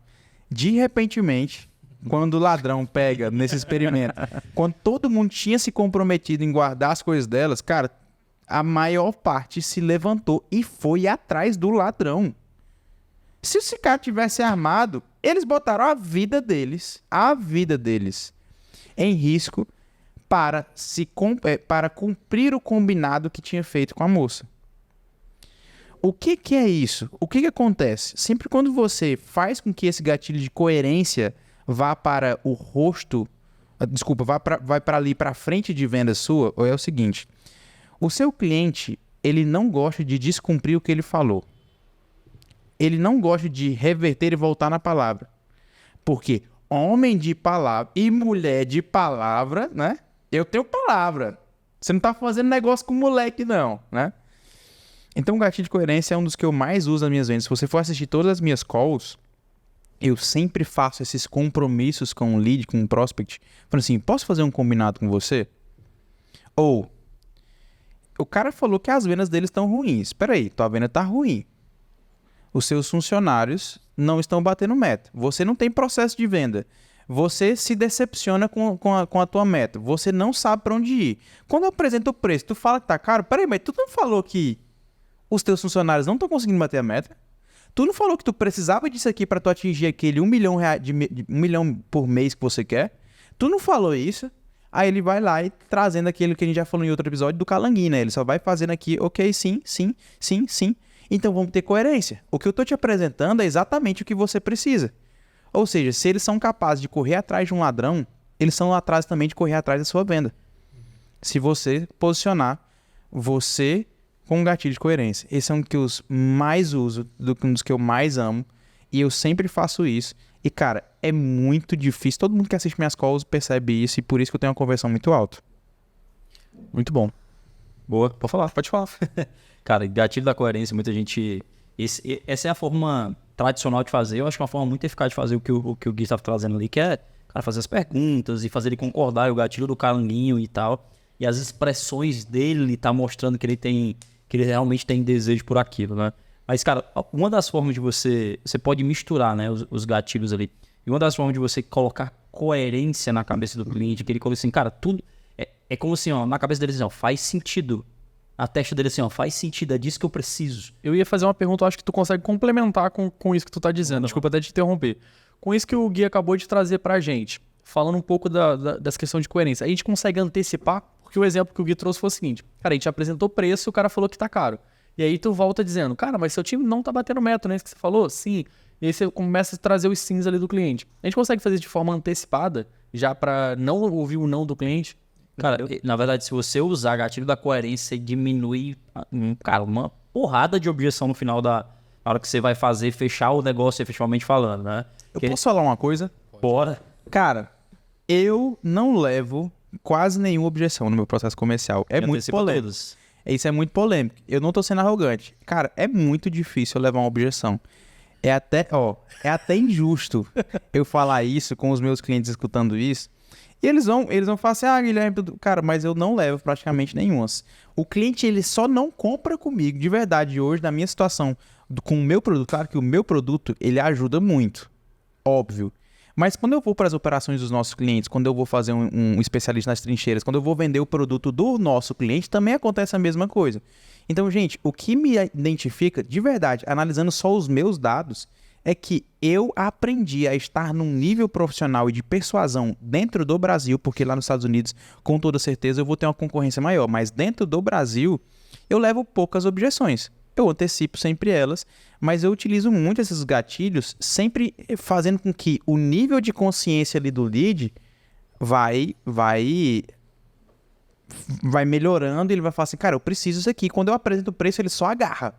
de repentemente, quando o ladrão pega nesse experimento, quando todo mundo tinha se comprometido em guardar as coisas delas, cara, a maior parte se levantou e foi atrás do ladrão. Se esse cara tivesse armado, eles botaram a vida deles em risco para cumprir o combinado que tinha feito com a moça. O que é isso? O que acontece? Sempre quando você faz com que esse gatilho de coerência vá para o rosto, vai para ali, para a frente de venda sua, ou é o seguinte, o seu cliente, ele não gosta de descumprir o que ele falou. Ele não gosta de reverter e voltar na palavra. Porque homem de palavra e mulher de palavra, né? Eu tenho palavra. Você não tá fazendo negócio com moleque, não, né? Então, o gatilho de coerência é um dos que eu mais uso nas minhas vendas. Se você for assistir todas as minhas calls, eu sempre faço esses compromissos com o lead, com o prospect. Falando assim, posso fazer um combinado com você? Ou, o cara falou que as vendas dele estão ruins. Espera aí, tua venda tá ruim. Os seus funcionários não estão batendo meta. Você não tem processo de venda. Você se decepciona com a tua meta. Você não sabe para onde ir. Quando eu apresento o preço, tu fala que tá caro. Peraí, mas tu não falou que os teus funcionários não estão conseguindo bater a meta? Tu não falou que tu precisava disso aqui para tu atingir aquele 1 milhão, de 1 milhão por mês que você quer? Tu não falou isso? Aí ele vai lá e trazendo aquilo que a gente já falou em outro episódio do calanguinho, né? Ele só vai fazendo aqui, ok, sim. Então vamos ter coerência. O que eu tô te apresentando é exatamente o que você precisa. Ou seja, se eles são capazes de correr atrás de um ladrão, eles são atrás também de correr atrás da sua venda. Se você posicionar você com um gatilho de coerência. Esse é um que eu mais uso, um dos que eu mais amo. E eu sempre faço isso. E, cara, é muito difícil. Todo mundo que assiste minhas calls percebe isso. E por isso que eu tenho uma conversão muito alta. Muito bom. Boa, pode falar. Cara, gatilho da coerência, muita gente... Essa é a forma tradicional de fazer. Eu acho que é uma forma muito eficaz de fazer o que o Gui estava trazendo ali, que é, cara, fazer as perguntas e fazer ele concordar, o gatilho do calanguinho e tal. E as expressões dele tá mostrando que ele realmente tem desejo por aquilo, né? Mas, cara, uma das formas de você pode misturar, né, os gatilhos ali. E uma das formas de você colocar coerência na cabeça do cliente, que ele coloca assim, cara, tudo... É como assim, ó, na cabeça dele assim, ó, faz sentido. A testa dele assim, ó, faz sentido, é disso que eu preciso. Eu ia fazer uma pergunta, eu acho que tu consegue complementar com isso que tu tá dizendo. Desculpa até te interromper. Com isso que o Gui acabou de trazer pra gente, falando um pouco dessa questão de coerência, a gente consegue antecipar, porque o exemplo que o Gui trouxe foi o seguinte, cara, a gente apresentou preço e o cara falou que tá caro. E aí tu volta dizendo, cara, mas seu time não tá batendo meta, né? Isso que você falou? Sim. E aí você começa a trazer os sims ali do cliente. A gente consegue fazer isso de forma antecipada, já pra não ouvir o não do cliente? Cara, na verdade, se você usar gatilho da coerência, você diminui, cara, uma porrada de objeção no final na hora que você vai fechar o negócio efetivamente falando, né? Posso falar uma coisa? Bora. Cara, eu não levo quase nenhuma objeção no meu processo comercial. É muito polêmico. Isso é muito polêmico. Eu não tô sendo arrogante. Cara, é muito difícil eu levar uma objeção. É até injusto eu falar isso com os meus clientes escutando isso. E eles vão falar assim, Guilherme, cara, mas eu não levo praticamente nenhumas. O cliente, ele só não compra comigo, de verdade, hoje, na minha situação, com o meu produto. Claro que o meu produto, ele ajuda muito, óbvio. Mas quando eu vou para as operações dos nossos clientes, quando eu vou fazer um especialista nas trincheiras, quando eu vou vender o produto do nosso cliente, também acontece a mesma coisa. Então, gente, o que me identifica, de verdade, analisando só os meus dados, é que eu aprendi a estar num nível profissional e de persuasão dentro do Brasil, porque lá nos Estados Unidos, com toda certeza, eu vou ter uma concorrência maior, mas dentro do Brasil, eu levo poucas objeções. Eu antecipo sempre elas, mas eu utilizo muito esses gatilhos, sempre fazendo com que o nível de consciência ali do lead vai melhorando e ele vai falar assim, cara, eu preciso disso aqui. Quando eu apresento o preço, ele só agarra.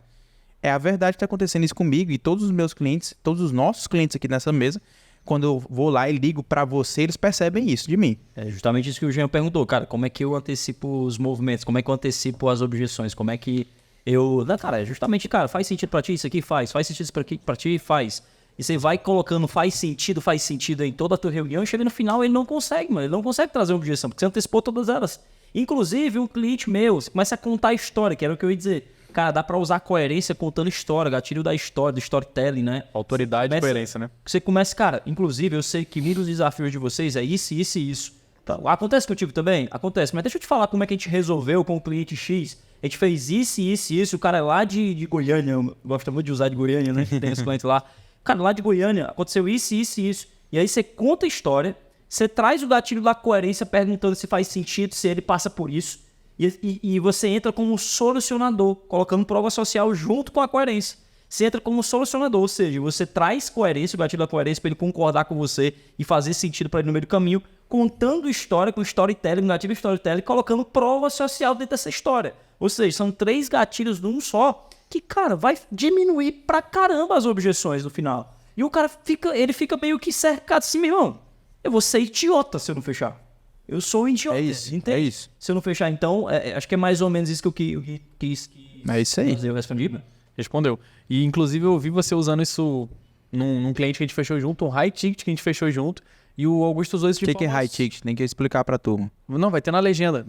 É a verdade que está acontecendo isso comigo e todos os meus clientes, todos os nossos clientes aqui nessa mesa, quando eu vou lá e ligo para você, eles percebem isso de mim. É justamente isso que o Jean perguntou, cara, como é que eu antecipo os movimentos, como é que eu antecipo as objeções, como é que eu... Não, cara, é justamente, cara, faz sentido para ti isso aqui? Faz sentido isso para ti? Faz. E você vai colocando faz sentido em toda a tua reunião e chega no final ele não consegue, mano, ele não consegue trazer uma objeção, porque você antecipou todas elas. Inclusive, um cliente meu, você começa a contar a história, que era o que eu ia dizer. Cara, dá pra usar coerência contando história, gatilho da história, do storytelling, né? Autoridade e coerência, né? Você começa, cara, inclusive, eu sei que um dos desafios de vocês é isso, isso e isso. Tá, acontece contigo também? Acontece, mas deixa eu te falar como é que a gente resolveu com o cliente X. a gente fez isso, isso e isso. O cara é lá de Goiânia, eu gosto muito de usar de Goiânia, né? Tem esse cliente lá. Cara, lá de Goiânia, aconteceu isso, isso e isso. E aí você conta a história, você traz o gatilho da coerência perguntando se faz sentido, se ele passa por isso. E você entra como solucionador, colocando prova social junto com a coerência. Você entra como solucionador, ou seja, você traz coerência, o gatilho da coerência, para ele concordar com você e fazer sentido para ele no meio do caminho, contando história com storytelling, gatilho storytelling, colocando prova social dentro dessa história. Ou seja, são 3 gatilhos num só, que, cara, vai diminuir pra caramba as objeções no final. E o cara fica meio que cercado assim, meu irmão, eu vou ser idiota se eu não fechar. Eu sou um idiota. É isso, entende? é isso. Se eu não fechar, então, acho que é mais ou menos isso que eu quis. É isso aí. Eu respondi, né? Respondeu. E, inclusive, eu vi você usando isso num cliente que a gente fechou junto, um high ticket que a gente fechou junto, e o Augusto usou isso de O que é high ticket? Tem que explicar pra turma. Não, vai ter na legenda.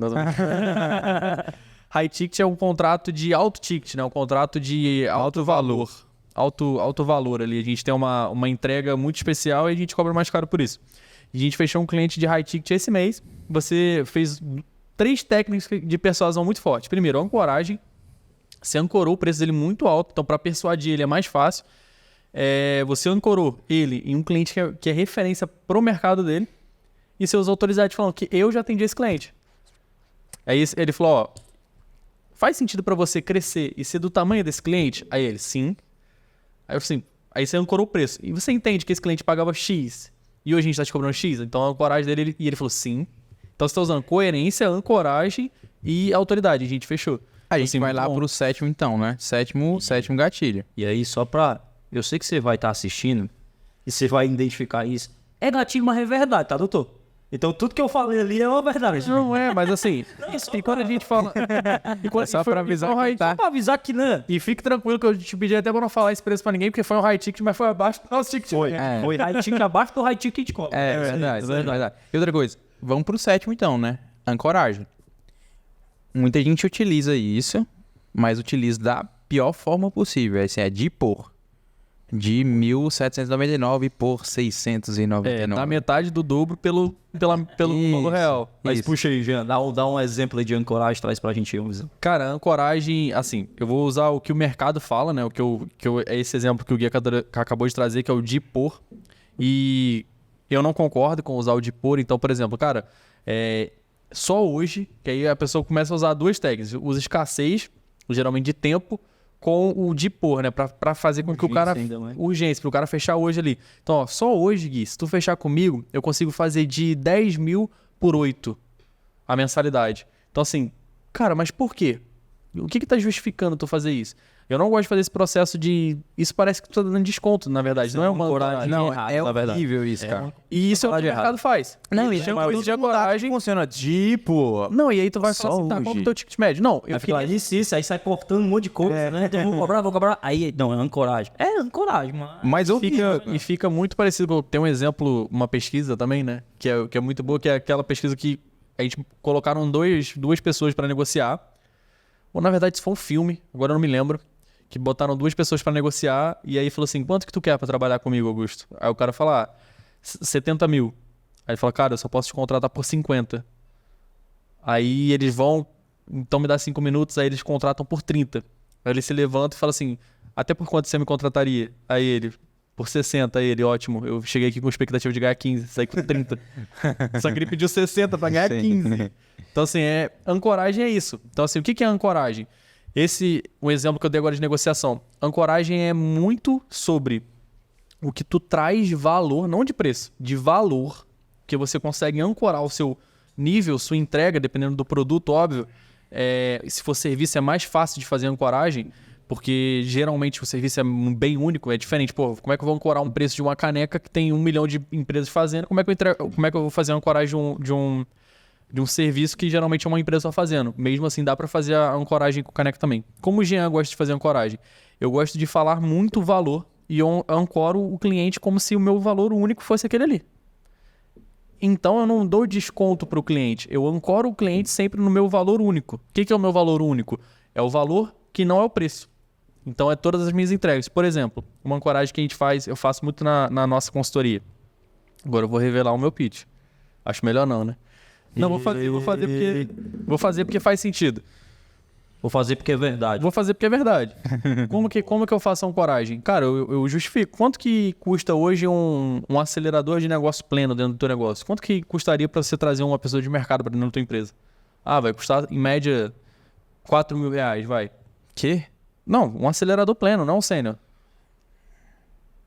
High ticket é um contrato de alto ticket, né? Um contrato de alto valor. Alto valor ali. A gente tem uma entrega muito especial e a gente cobra mais caro por isso. E a gente fechou um cliente de high ticket esse mês. Você fez 3 técnicas de persuasão muito fortes. Primeiro, ancoragem. Você ancorou o preço dele muito alto, então para persuadir ele é mais fácil. Você ancorou ele em um cliente que é referência pro mercado dele e seus autorizados falando que eu já atendi esse cliente. Aí ele falou, ó, faz sentido para você crescer e ser do tamanho desse cliente? Aí ele, sim. Aí eu falei assim, aí você ancorou o preço. E você entende que esse cliente pagava X e hoje a gente tá te cobrando X? Então a ancoragem dele, e ele falou, sim. Então você tá usando coerência, ancoragem e autoridade. A gente fechou. A gente Assim, vai lá pro 7º então, né? Sétimo gatilho. E aí, só pra... Eu sei que você vai estar assistindo e você vai identificar isso. É gatilho, mas é verdade, tá, doutor? Então, tudo que eu falei ali é uma verdade. Não é, mas assim, e quando a gente fala... Só pra avisar que tá. Só pra avisar que não. E fique tranquilo que eu te pedi até pra não falar esse preço pra ninguém, porque foi um high ticket, mas foi abaixo do nosso ticket. Foi high ticket abaixo do high ticket cobra. É verdade. E outra coisa, vamos pro 7º então, né? Ancoragem. Muita gente utiliza isso, mas utiliza da pior forma possível. Assim, é de por. De 1.799 por 699. Dá metade do dobro pelo valor real. Mas puxa aí, Jean, dá um exemplo aí de ancoragem, traz pra gente um. Cara, ancoragem, assim, eu vou usar o que o mercado fala, né? É esse exemplo que o Gui acabou de trazer, que é o de por. E eu não concordo com usar o de por. Então, por exemplo, cara, só hoje, que aí a pessoa começa a usar 2 técnicas. Usa escassez, geralmente de tempo, com o de por, né? Pra fazer com que o cara... Urgência, pro cara fechar hoje ali. Então, ó, só hoje, Gui, se tu fechar comigo, eu consigo fazer de 10 mil por 8 a mensalidade. Então, assim, cara, mas por quê? O que tá justificando tu fazer isso? Eu não gosto de fazer esse processo de... Isso parece que tu tá dando desconto, na verdade. Não é uma ancoragem. Não, errado, é na verdade. horrível isso, cara. E isso é o que o mercado faz. Não, Ele e chama isso de ancoragem. Funciona tipo... Não, e aí tu vai Só falar assim, tá, qual hoje. é o teu ticket médio? Não, eu Aí fica lá, isso, aí sai cortando um monte de coisa, né? Então, vou cobrar. Aí, não, é ancoragem. É ancoragem, mano. Mas horrível. E fica muito parecido. Tem um exemplo, uma pesquisa também, né? Que é muito boa, que é aquela pesquisa que a gente colocaram duas pessoas pra negociar. Ou na verdade, isso foi um filme, agora eu não me lembro. Que botaram 2 pessoas pra negociar e aí falou assim, quanto que tu quer pra trabalhar comigo, Augusto? Aí o cara fala, 70 mil. Aí ele fala, cara, eu só posso te contratar por 50. Aí eles vão, então me dá 5 minutos, aí eles contratam por 30. Aí ele se levanta e fala assim, até por quanto você me contrataria? Aí ele, por 60. Aí ele, ótimo, eu cheguei aqui com expectativa de ganhar 15, saí com 30. Só que ele pediu 60 pra ganhar 15. Então assim, ancoragem é isso. Então assim, o que é ancoragem? Um exemplo que eu dei agora de negociação. Ancoragem é muito sobre o que tu traz de valor, não de preço, de valor, que você consegue ancorar o seu nível, sua entrega, dependendo do produto, óbvio. Se for serviço, é mais fácil de fazer ancoragem, porque geralmente o serviço é bem único, é diferente. Pô, como é que eu vou ancorar um preço de uma caneca que tem 1 milhão de empresas fazendo? Como é que eu vou fazer a ancoragem de um serviço que geralmente é uma empresa só fazendo? Mesmo assim, dá para fazer a ancoragem com caneca também. Como o Jean gosta de fazer ancoragem? Eu gosto de falar muito valor e eu ancoro o cliente como se o meu valor único fosse aquele ali. Então, eu não dou desconto para o cliente. Eu ancoro o cliente sempre no meu valor único. O que é o meu valor único? É o valor que não é o preço. Então, é todas as minhas entregas. Por exemplo, uma ancoragem que a gente faz, eu faço muito na nossa consultoria. Agora eu vou revelar o meu pitch. Acho melhor não, né? Não, vou fazer porque faz sentido. Vou fazer porque é verdade. Vou fazer porque é verdade. Como que eu faço a ancoragem? Cara, eu justifico. Quanto que custa hoje um acelerador de negócio pleno dentro do teu negócio? Quanto que custaria para você trazer uma pessoa de mercado para dentro da tua empresa? Ah, vai custar em média R$4.000, vai. Quê? Não, um acelerador pleno, não um sênior.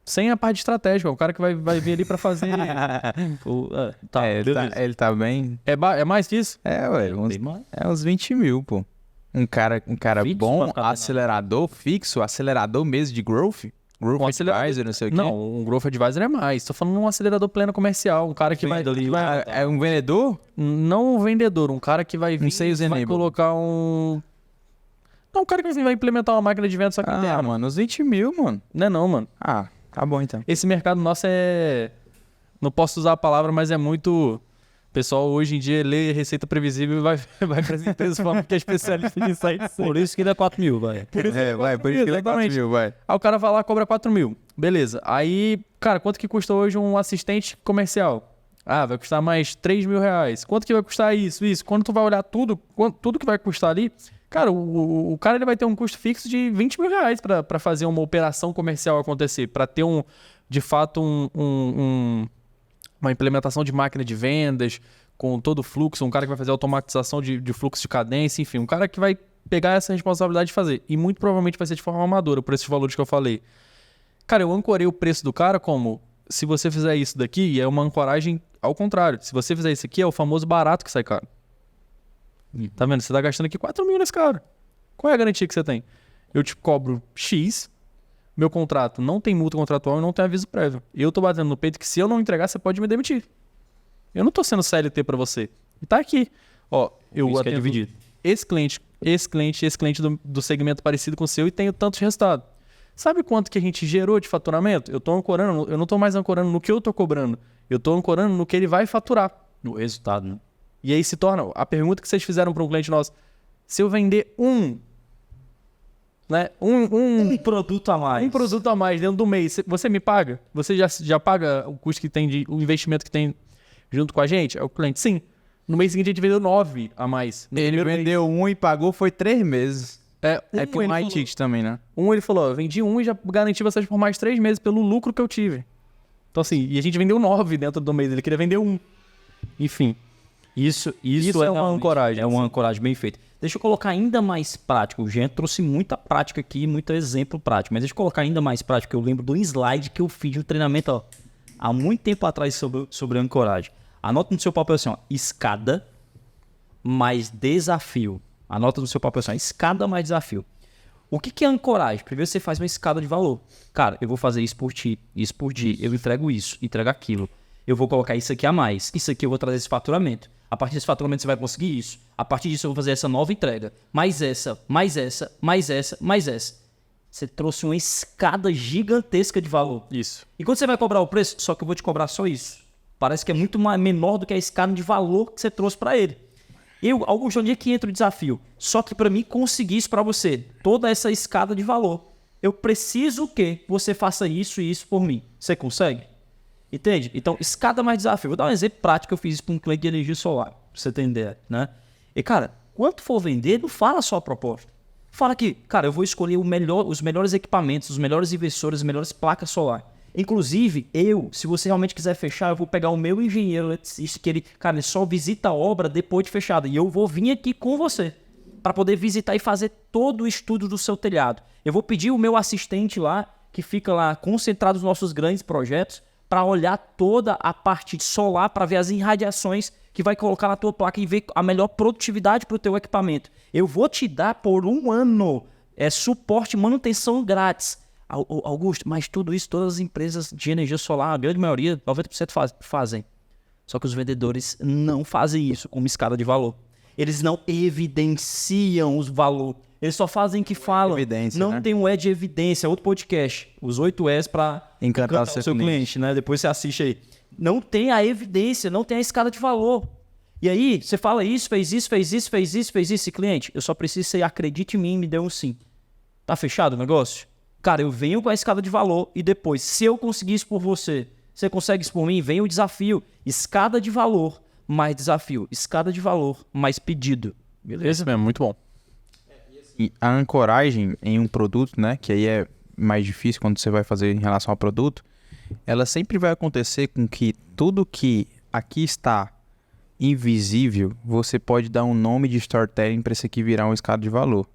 Sem a parte estratégica, o cara que vai vir ali para fazer... Ele tá bem... É mais que isso? Ué, uns 20 mil, pô. Um cara Fixo bom, pra acelerador fixo, acelerador mesmo de growth advisor, não sei o quê. Não, um growth advisor é mais. Tô falando de um acelerador pleno comercial, um cara que vai... É um vendedor? Não um vendedor, um cara que vai vir Um sales vai enabler. colocar um... Não, um cara que vai implementar uma máquina de venda só que interna. Mano, uns 20 mil, mano. Não, mano. Tá bom então. Esse mercado nosso é... Não posso usar a palavra, mas é muito... O pessoal hoje em dia lê receita previsível e vai para as empresas falando que é especialista nisso aí. Por isso que dá 4 mil, vai. Por isso que ele é 4 mil, vai. Aí o cara vai lá, cobra 4 mil. Beleza. Aí, cara, quanto que custa hoje um assistente comercial? Vai custar mais R$3.000. Quanto que vai custar isso? Quando tu vai olhar tudo que vai custar ali, cara, o cara ele vai ter um custo fixo de R$20.000 para fazer uma operação comercial acontecer, para ter de fato uma implementação de máquina de vendas com todo o fluxo, um cara que vai fazer automatização de fluxo de cadência, enfim, um cara que vai pegar essa responsabilidade de fazer. E muito provavelmente vai ser de forma amadora, por esses valores que eu falei. Cara, eu ancorei o preço do cara como, se você fizer isso daqui, é uma ancoragem ao contrário. Se você fizer isso aqui, é o famoso barato que sai caro. Tá vendo? Você tá gastando aqui 4 mil nesse cara. Qual é a garantia que você tem? Eu te cobro X, meu contrato não tem multa contratual e não tem aviso prévio. Eu tô batendo no peito que se eu não entregar, você pode me demitir. Eu não tô sendo CLT pra você. E tá aqui. Ó, eu Isso que é atendo dividido. esse cliente do segmento parecido com o seu e tenho tantos resultados. Sabe quanto que a gente gerou de faturamento? Eu não tô mais ancorando no que eu tô cobrando. Eu tô ancorando no que ele vai faturar. No resultado, né? E aí se torna a pergunta que vocês fizeram para um cliente nosso. Se eu vender um produto a mais. Um produto a mais dentro do mês, você me paga? Você já paga o custo que tem, o investimento que tem junto com a gente? É o cliente, sim. No mês seguinte a gente vendeu 9 a mais. Ele vendeu um e pagou foi 3 meses. É por mais ticket também, né? Ele falou, eu vendi um e já garanti vocês por mais 3 meses pelo lucro que eu tive. Então assim, e a gente vendeu 9 dentro do mês, ele queria vender um. Enfim. Isso é uma ancoragem. É uma ancoragem bem feita. Deixa eu colocar ainda mais prático. O Jean trouxe muita prática aqui, muito exemplo prático. Mas deixa eu colocar ainda mais prático. Eu lembro do slide que eu fiz no treinamento há muito tempo atrás sobre ancoragem. Anota no seu papel assim, escada mais desafio. Anota no seu papel assim, escada mais desafio. O que é ancoragem? Primeiro você faz uma escada de valor. Cara, eu vou fazer isso por ti, isso por ti. Eu entrego isso, entrego aquilo. Eu vou colocar isso aqui a mais. Isso aqui eu vou trazer esse faturamento. A partir desse faturamento você vai conseguir isso. A partir disso eu vou fazer essa nova entrega. Mais essa, mais essa, mais essa, mais essa. Você trouxe uma escada gigantesca de valor. Isso. E quando você vai cobrar o preço, só que eu vou te cobrar só isso. Parece que é muito menor do que a escada de valor que você trouxe para ele. Augusto, onde é que entra o desafio? Só que para mim conseguir isso para você, toda essa escada de valor, eu preciso que você faça isso e isso por mim. Você consegue? Entende? Então, escada mais desafio. Vou dar um exemplo prático que eu fiz isso para um cliente de energia solar, pra você entender, né? E, cara, quando for vender, não fala só a proposta. Fala que, cara, eu vou escolher os melhores equipamentos, os melhores inversores, as melhores placas solar. Inclusive, se você realmente quiser fechar, eu vou pegar o meu engenheiro eletricista, que ele só visita a obra depois de fechada. E eu vou vir aqui com você, para poder visitar e fazer todo o estudo do seu telhado. Eu vou pedir o meu assistente lá, que fica lá concentrado nos nossos grandes projetos, para olhar toda a parte solar, para ver as irradiações que vai colocar na tua placa e ver a melhor produtividade para o teu equipamento. Eu vou te dar por 1 ano suporte e manutenção grátis. Augusto, mas tudo isso, todas as empresas de energia solar, a grande maioria, 90% fazem. Só que os vendedores não fazem isso como escada de valor. Eles não evidenciam os valores. Eles só fazem que falam. Evidência, não né? tem um E de evidência, outro podcast. Os 8 E's para encantar o seu cliente, né? Depois você assiste aí. Não tem a evidência, não tem a escada de valor. E aí, você fala isso, fez isso, fez isso, fez isso, fez isso. Cliente, eu só preciso que você acredite em mim e me dê um sim. Tá fechado o negócio? Cara, eu venho com a escada de valor e depois, se eu conseguir isso por você, você consegue isso por mim, vem o desafio. Escada de valor mais desafio. Escada de valor mais pedido. Beleza? Esse mesmo, muito bom. E a ancoragem em um produto, né? Que aí é mais difícil quando você vai fazer em relação ao produto. Ela sempre vai acontecer com que tudo que aqui está invisível, você pode dar um nome de storytelling para isso aqui virar uma escada de valor.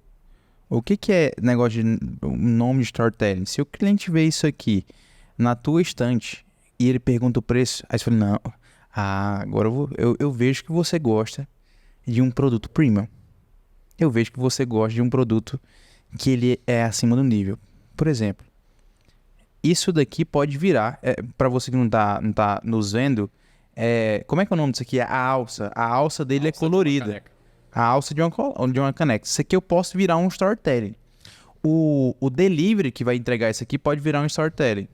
O que é negócio de um nome de storytelling? Se o cliente vê isso aqui na tua estante e ele pergunta o preço, aí você fala, não, agora eu vejo que você gosta de um produto premium. Eu vejo que você gosta de um produto que ele é acima do nível. Por exemplo, isso daqui pode virar, para você que não tá nos vendo, como é que é o nome disso aqui? A alça. A alça dele é colorida. A alça de uma caneca. Isso aqui eu posso virar um storytelling. O delivery que vai entregar isso aqui pode virar um storytelling.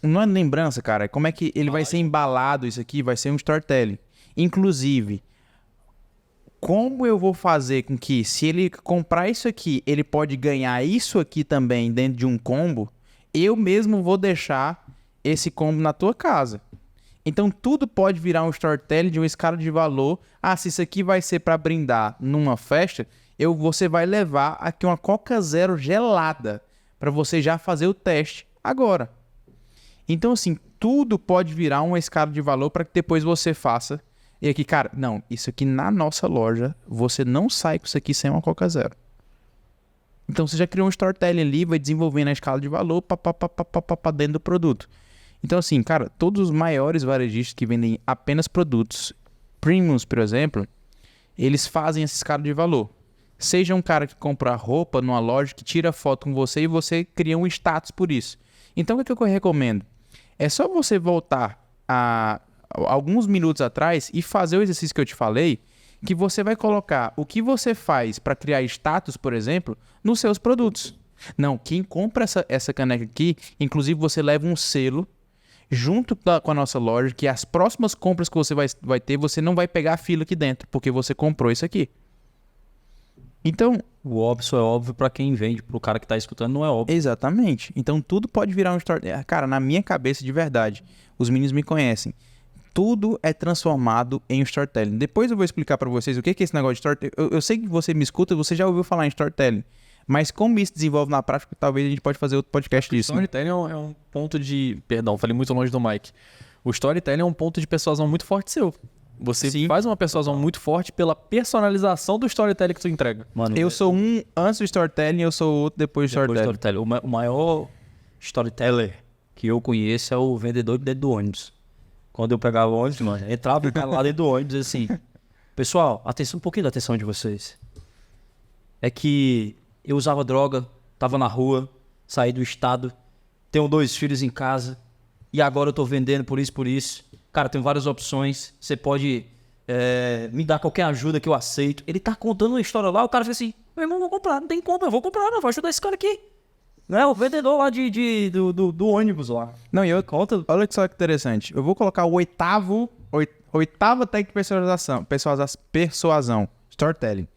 Não é lembrança, cara. Como é que ele vai ser embalado isso aqui? Vai ser um storytelling. Inclusive, como eu vou fazer com que, se ele comprar isso aqui, ele pode ganhar isso aqui também dentro de um combo, eu mesmo vou deixar esse combo na tua casa. Então, tudo pode virar um storytelling de uma escala de valor. Se isso aqui vai ser para brindar numa festa, você vai levar aqui uma Coca Zero gelada para você já fazer o teste agora. Então, assim, tudo pode virar uma escala de valor para que depois você faça. E aqui, cara, não, isso aqui na nossa loja, você não sai com isso aqui sem uma Coca Zero. Então, você já criou um storytelling ali, vai desenvolvendo a escala de valor para dentro do produto. Então, assim, cara, todos os maiores varejistas que vendem apenas produtos premiums, por exemplo, eles fazem essa escala de valor. Seja um cara que compra roupa numa loja, que tira foto com você e você cria um status por isso. Então, o que eu recomendo? É só você voltar a alguns minutos atrás e fazer o exercício que eu te falei, que você vai colocar o que você faz para criar status, por exemplo, nos seus produtos. Não, quem compra essa caneca aqui, inclusive você leva um selo junto com a nossa loja, que as próximas compras que você vai ter, você não vai pegar a fila aqui dentro, porque você comprou isso aqui. Então, o óbvio é óbvio para quem vende, pro cara que tá escutando não é óbvio. Exatamente. Então, tudo pode virar um storytelling. Cara, na minha cabeça, de verdade, os meninos me conhecem. Tudo é transformado em storytelling. Depois eu vou explicar para vocês o que é esse negócio de storytelling. Eu sei que você me escuta, você já ouviu falar em storytelling. Mas como isso desenvolve na prática, talvez a gente pode fazer outro podcast disso. O storytelling é um ponto de... Perdão, falei muito longe do mic. O storytelling é um ponto de persuasão muito forte seu. Você faz uma persuasão muito forte pela personalização do storytelling que tu entrega. Mano, eu sou um antes do storytelling, eu sou outro depois do storytelling. O maior storyteller que eu conheço é o vendedor dentro do ônibus. Quando eu pegava o ônibus, mano, entrava o cara lá dentro do ônibus e assim... Pessoal, atenção, um pouquinho da atenção de vocês. É que eu usava droga, tava na rua, saí do estado, tenho 2 filhos em casa e agora eu tô vendendo por isso. Cara, tem várias opções, você pode me dar qualquer ajuda que eu aceito. Ele tá contando uma história lá, o cara fala assim, meu irmão, vou comprar, não tem como, eu vou comprar, não, vou ajudar esse cara aqui. Não é o vendedor lá do ônibus lá. Não, e eu conto, olha só que interessante, eu vou colocar o oitava técnica de persuasão, storytelling.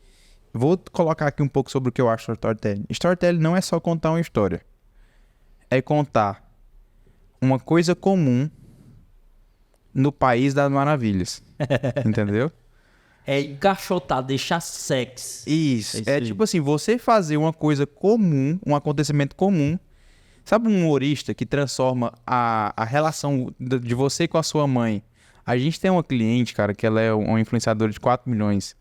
Vou colocar aqui um pouco sobre o que eu acho de storytelling. Storytelling não é só contar uma história. É contar uma coisa comum no país das maravilhas. Entendeu? É encaixotar, deixar sexy. Isso. É tipo assim, você fazer uma coisa comum, um acontecimento comum. Sabe um humorista que transforma a relação de você com a sua mãe? A gente tem uma cliente, cara, que ela é uma influenciadora de 4 milhões.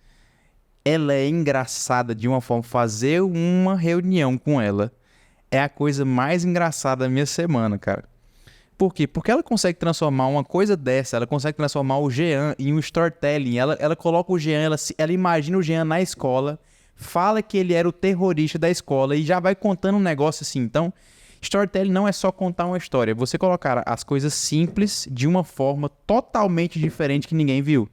Ela é engraçada de uma forma. Fazer uma reunião com ela é a coisa mais engraçada da minha semana, cara. Por quê? Porque ela consegue transformar uma coisa dessa, ela consegue transformar o Jean em um storytelling. Ela coloca o Jean, ela imagina o Jean na escola, fala que ele era o terrorista da escola e já vai contando um negócio assim. Então, storytelling não é só contar uma história, é você colocar as coisas simples de uma forma totalmente diferente que ninguém viu.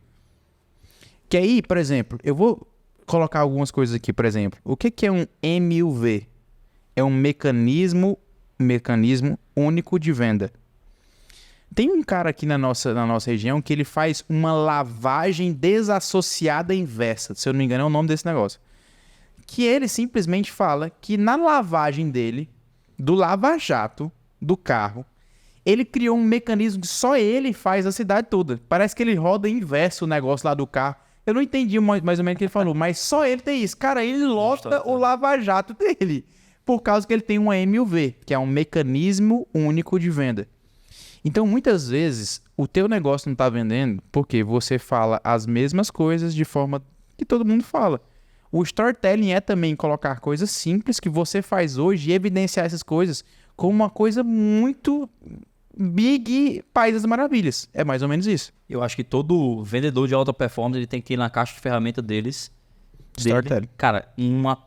Que aí, por exemplo, eu vou colocar algumas coisas aqui, por exemplo. O que é um MUV? É um mecanismo único de venda. Tem um cara aqui na nossa região que ele faz uma lavagem desassociada inversa. Se eu não me engano, é o nome desse negócio. Que ele simplesmente fala que na lavagem dele, do lava-jato do carro, ele criou um mecanismo que só ele faz a cidade toda. Parece que ele roda inverso o negócio lá do carro. Eu não entendi mais ou menos o que ele falou, mas só ele tem isso. Cara, ele lota o lava-jato dele. Por causa que ele tem um MUV, que é um mecanismo único de venda. Então, muitas vezes, o teu negócio não está vendendo porque você fala as mesmas coisas de forma que todo mundo fala. O storytelling é também colocar coisas simples que você faz hoje e evidenciar essas coisas como uma coisa muito big País das Maravilhas. É mais ou menos isso. Eu acho que todo vendedor de alta performance ele tem que ter na caixa de ferramenta deles. Storytelling. Cara, uma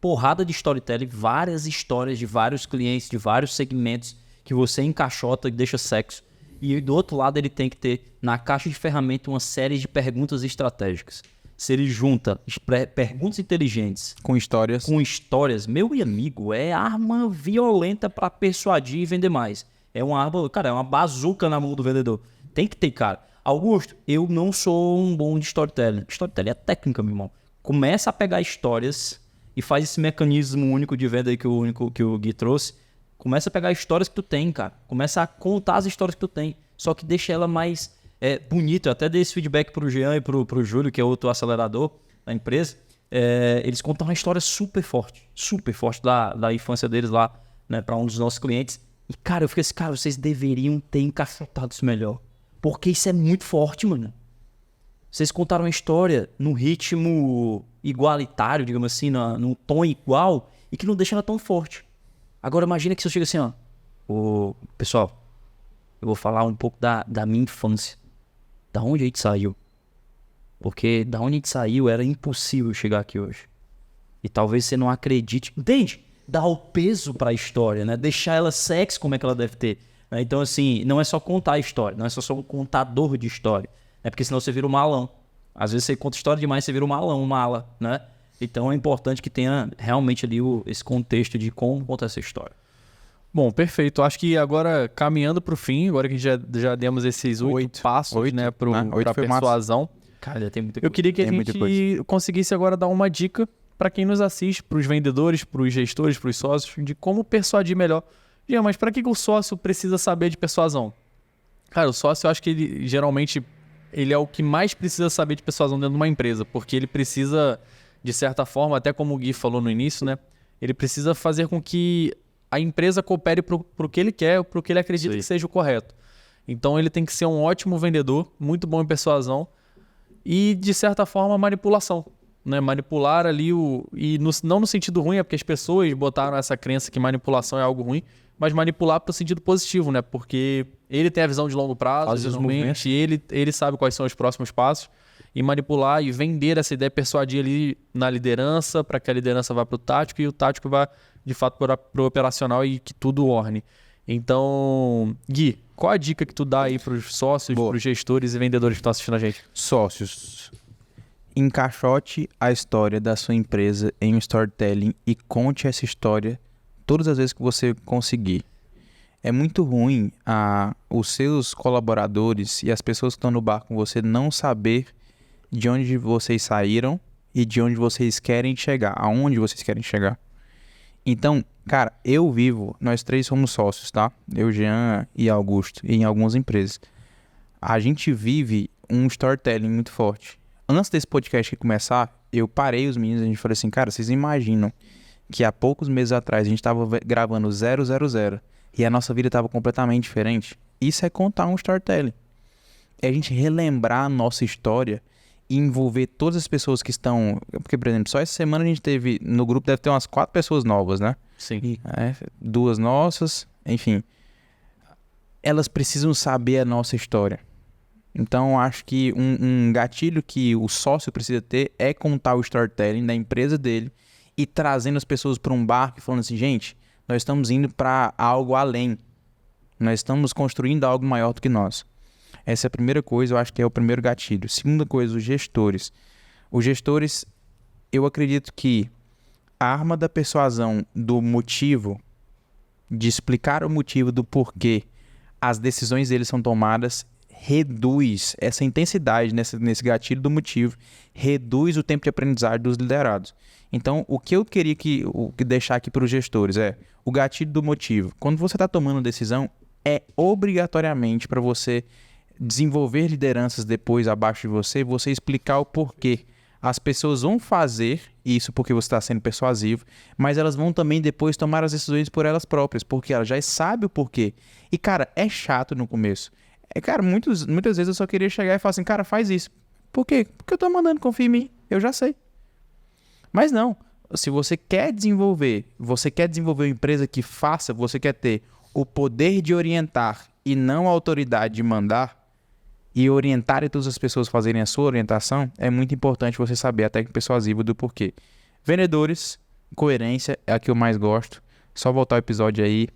porrada de storytelling, várias histórias de vários clientes, de vários segmentos que você encaixota e deixa sexo. E do outro lado ele tem que ter na caixa de ferramenta uma série de perguntas estratégicas. Se ele junta perguntas inteligentes Com histórias. Meu amigo, é arma violenta para persuadir e vender mais. É uma arma, cara, é uma bazuca na mão do vendedor. Tem que ter, cara. Augusto, eu não sou um bom de storytelling. Storytelling é técnica, meu irmão. Começa a pegar histórias e faz esse mecanismo único de venda aí que o Gui trouxe. Começa a pegar histórias que tu tem, cara. Começa a contar as histórias que tu tem. Só que deixa ela mais bonita. Eu até dei esse feedback pro Jean e pro Júlio, que é outro acelerador da empresa. Eles contam uma história super forte da infância deles lá, né, para um dos nossos clientes. E, cara, eu fiquei assim, cara, vocês deveriam ter encaixotado isso melhor. Porque isso é muito forte, mano. Vocês contaram uma história num ritmo igualitário, digamos assim, num tom igual, e que não deixa ela tão forte. Agora imagina que se eu chego assim, ó. Pessoal, eu vou falar um pouco da minha infância. Da onde a gente saiu. Porque da onde a gente saiu era impossível chegar aqui hoje. E talvez você não acredite. Entende? Dar o peso pra história, né? Deixar ela sexy como é que ela deve ter. Né? Então, assim, não é só contar a história. Não é só um contador de história. Né? Porque senão você vira um malão. Às vezes você conta história demais, você vira um malão, um mala, né? Então é importante que tenha realmente ali esse contexto de como contar essa história. Bom, perfeito. Acho que agora, caminhando para o fim, agora que já demos esses 8 passos, né, para a persuasão. Cara, já tem muita coisa. Eu queria que a gente conseguisse agora dar uma dica para quem nos assiste, para os vendedores, para os gestores, para os sócios, de como persuadir melhor. Jean, mas para que o sócio precisa saber de persuasão? Cara, o sócio, eu acho que ele geralmente ele é o que mais precisa saber de persuasão dentro de uma empresa, porque ele precisa, de certa forma, até como o Gui falou no início, né? Ele precisa fazer com que a empresa coopere para o que ele quer, para o que ele acredita que seja o correto. Então ele tem que ser um ótimo vendedor, muito bom em persuasão e, de certa forma, manipulação. Né? Manipular ali não no sentido ruim, é porque as pessoas botaram essa crença que manipulação é algo ruim, mas manipular para o sentido positivo, né? Porque ele tem a visão de longo prazo, ele sabe quais são os próximos passos, e manipular e vender essa ideia, persuadir ali na liderança, para que a liderança vá para o tático e o tático vá, de fato, para o operacional e que tudo orne. Então, Gui, qual a dica que tu dá aí para os sócios, para os gestores e vendedores que estão assistindo a gente? Sócios, encaixote a história da sua empresa em um storytelling e conte essa história todas as vezes que você conseguir. É muito ruim os seus colaboradores e as pessoas que estão no bar com você não saber de onde vocês saíram e de onde vocês querem chegar, aonde vocês querem chegar. Então, cara, nós 3 somos sócios, tá? Eu, Jean e Augusto, em algumas empresas. A gente vive um storytelling muito forte. Antes desse podcast começar, eu parei os meninos e a gente falou assim, cara, vocês imaginam que há poucos meses atrás a gente estava gravando 000 e a nossa vida estava completamente diferente? Isso é contar um storytelling. É a gente relembrar a nossa história e envolver todas as pessoas que estão... Porque, por exemplo, só essa semana a gente teve... No grupo deve ter umas 4 pessoas novas, né? Sim. 2 nossas, enfim. Elas precisam saber a nossa história. Então, acho que um gatilho que o sócio precisa ter é contar o storytelling da empresa dele e trazendo as pessoas para um barco e falando assim, gente, nós estamos indo para algo além. Nós estamos construindo algo maior do que nós. Essa é a primeira coisa, eu acho que é o primeiro gatilho. Segunda coisa, os gestores. Os gestores, eu acredito que a arma da persuasão do motivo, de explicar o motivo do porquê as decisões deles são tomadas, reduz essa intensidade nesse gatilho do motivo, reduz o tempo de aprendizagem dos liderados. Então, o que eu queria deixar aqui para os gestores é o gatilho do motivo. Quando você está tomando decisão, é obrigatoriamente para você desenvolver lideranças depois abaixo de você, você explicar o porquê. As pessoas vão fazer isso porque você está sendo persuasivo, mas elas vão também depois tomar as decisões por elas próprias, porque elas já sabem o porquê. E, cara, é chato no começo. Cara, muitas vezes eu só queria chegar e falar assim, cara, faz isso. Por quê? Porque eu tô mandando, confia em mim. Eu já sei. Mas não. Se você quer desenvolver uma empresa que faça, você quer ter o poder de orientar e não a autoridade de mandar, e orientar e todas as pessoas fazerem a sua orientação, é muito importante você saber a técnica persuasiva do porquê. Vendedores, coerência é a que eu mais gosto. Só voltar o episódio aí,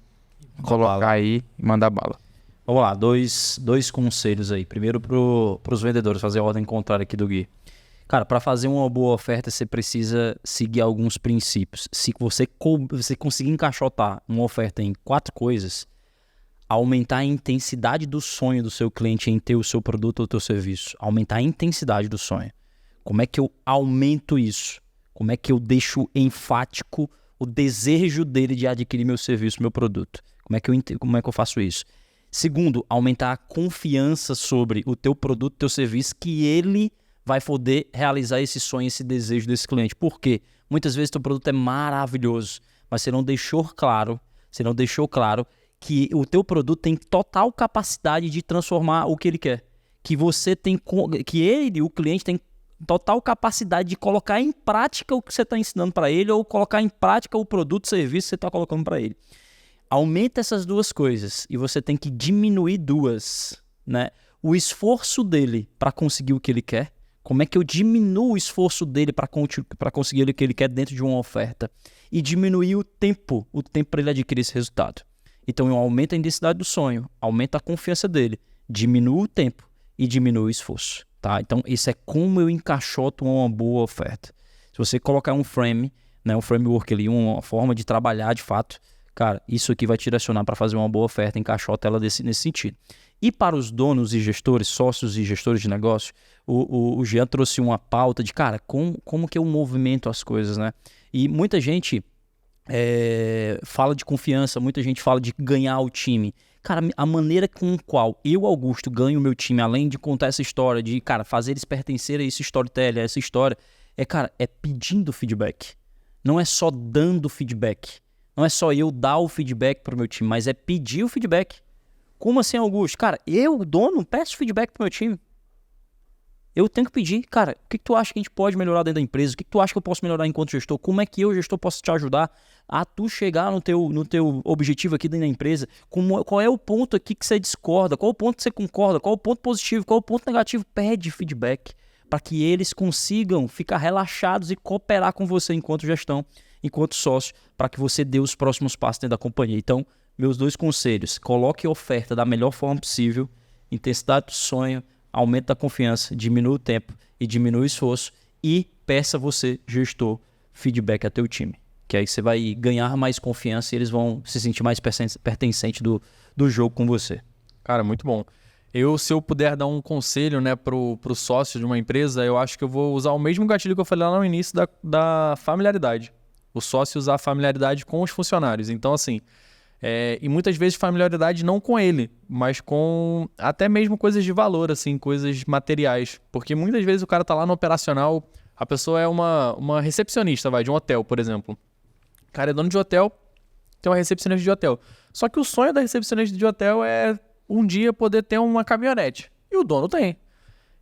colocar aí e mandar bala. Vamos lá, dois conselhos aí. Primeiro para os vendedores, fazer a ordem contrária aqui do Gui. Cara, para fazer uma boa oferta, você precisa seguir alguns princípios. Se você conseguir encaixotar uma oferta em 4 coisas, aumentar a intensidade do sonho do seu cliente em ter o seu produto ou o seu serviço. Aumentar a intensidade do sonho. Como é que eu aumento isso? Como é que eu deixo enfático o desejo dele de adquirir meu serviço, meu produto? Como é que eu faço isso? Segundo, aumentar a confiança sobre o teu produto, teu serviço, que ele vai poder realizar esse sonho, esse desejo desse cliente. Por quê? Muitas vezes teu produto é maravilhoso, mas você não deixou claro que o teu produto tem total capacidade de transformar o que ele quer. Que o cliente tem total capacidade de colocar em prática o que você está ensinando para ele ou colocar em prática o produto, serviço que você está colocando para ele. Aumenta essas 2 coisas e você tem que diminuir 2, né? O esforço dele para conseguir o que ele quer. Como é que eu diminuo o esforço dele para conseguir o que ele quer dentro de uma oferta? E diminuir o tempo para ele adquirir esse resultado. Então eu aumento a intensidade do sonho, aumento a confiança dele, diminuo o tempo e diminuo o esforço. Tá? Então isso é como eu encaixoto uma boa oferta. Se você colocar um frame, né, um framework ali, uma forma de trabalhar de fato, cara, isso aqui vai te direcionar para fazer uma boa oferta, encaixota ela nesse sentido. E para os donos e gestores, sócios e gestores de negócio, o Jean trouxe uma pauta de, cara, como que eu movimento as coisas, né? E muita gente fala de confiança, muita gente fala de ganhar o time. Cara, a maneira com a qual eu, Augusto, ganho o meu time, além de contar essa história, de, cara, fazer eles pertencerem a esse storytelling, a essa história, é pedindo feedback. Não é só dando feedback. Não é só eu dar o feedback para o meu time, mas é pedir o feedback. Como assim, Augusto? Cara, eu, dono, peço feedback para o meu time. Eu tenho que pedir, cara, o que tu acha que a gente pode melhorar dentro da empresa? O que tu acha que eu posso melhorar enquanto gestor? Como é que eu, gestor, posso te ajudar a tu chegar no teu objetivo aqui dentro da empresa? Qual é o ponto aqui que você discorda? Qual é o ponto que você concorda? Qual é o ponto positivo? Qual é o ponto negativo? Pede feedback para que eles consigam ficar relaxados e cooperar com você enquanto gestão, enquanto sócio, para que você dê os próximos passos dentro da companhia. Então, meus 2 conselhos: coloque a oferta da melhor forma possível, intensidade do sonho, aumenta a confiança, diminui o tempo e diminui o esforço, e peça você, gestor, feedback a teu time. Que aí você vai ganhar mais confiança e eles vão se sentir mais pertencente do jogo com você. Cara, muito bom. Se eu puder dar um conselho, né, pro sócio de uma empresa, eu acho que eu vou usar o mesmo gatilho que eu falei lá no início da familiaridade. O sócio usar a familiaridade com os funcionários. Então, assim, e muitas vezes familiaridade não com ele, mas com até mesmo coisas de valor, assim, coisas materiais. Porque muitas vezes o cara tá lá no operacional, a pessoa é uma recepcionista, de um hotel, por exemplo. O cara é dono de hotel, tem uma recepcionista de hotel. Só que o sonho da recepcionista de hotel é um dia poder ter uma caminhonete. E o dono tem.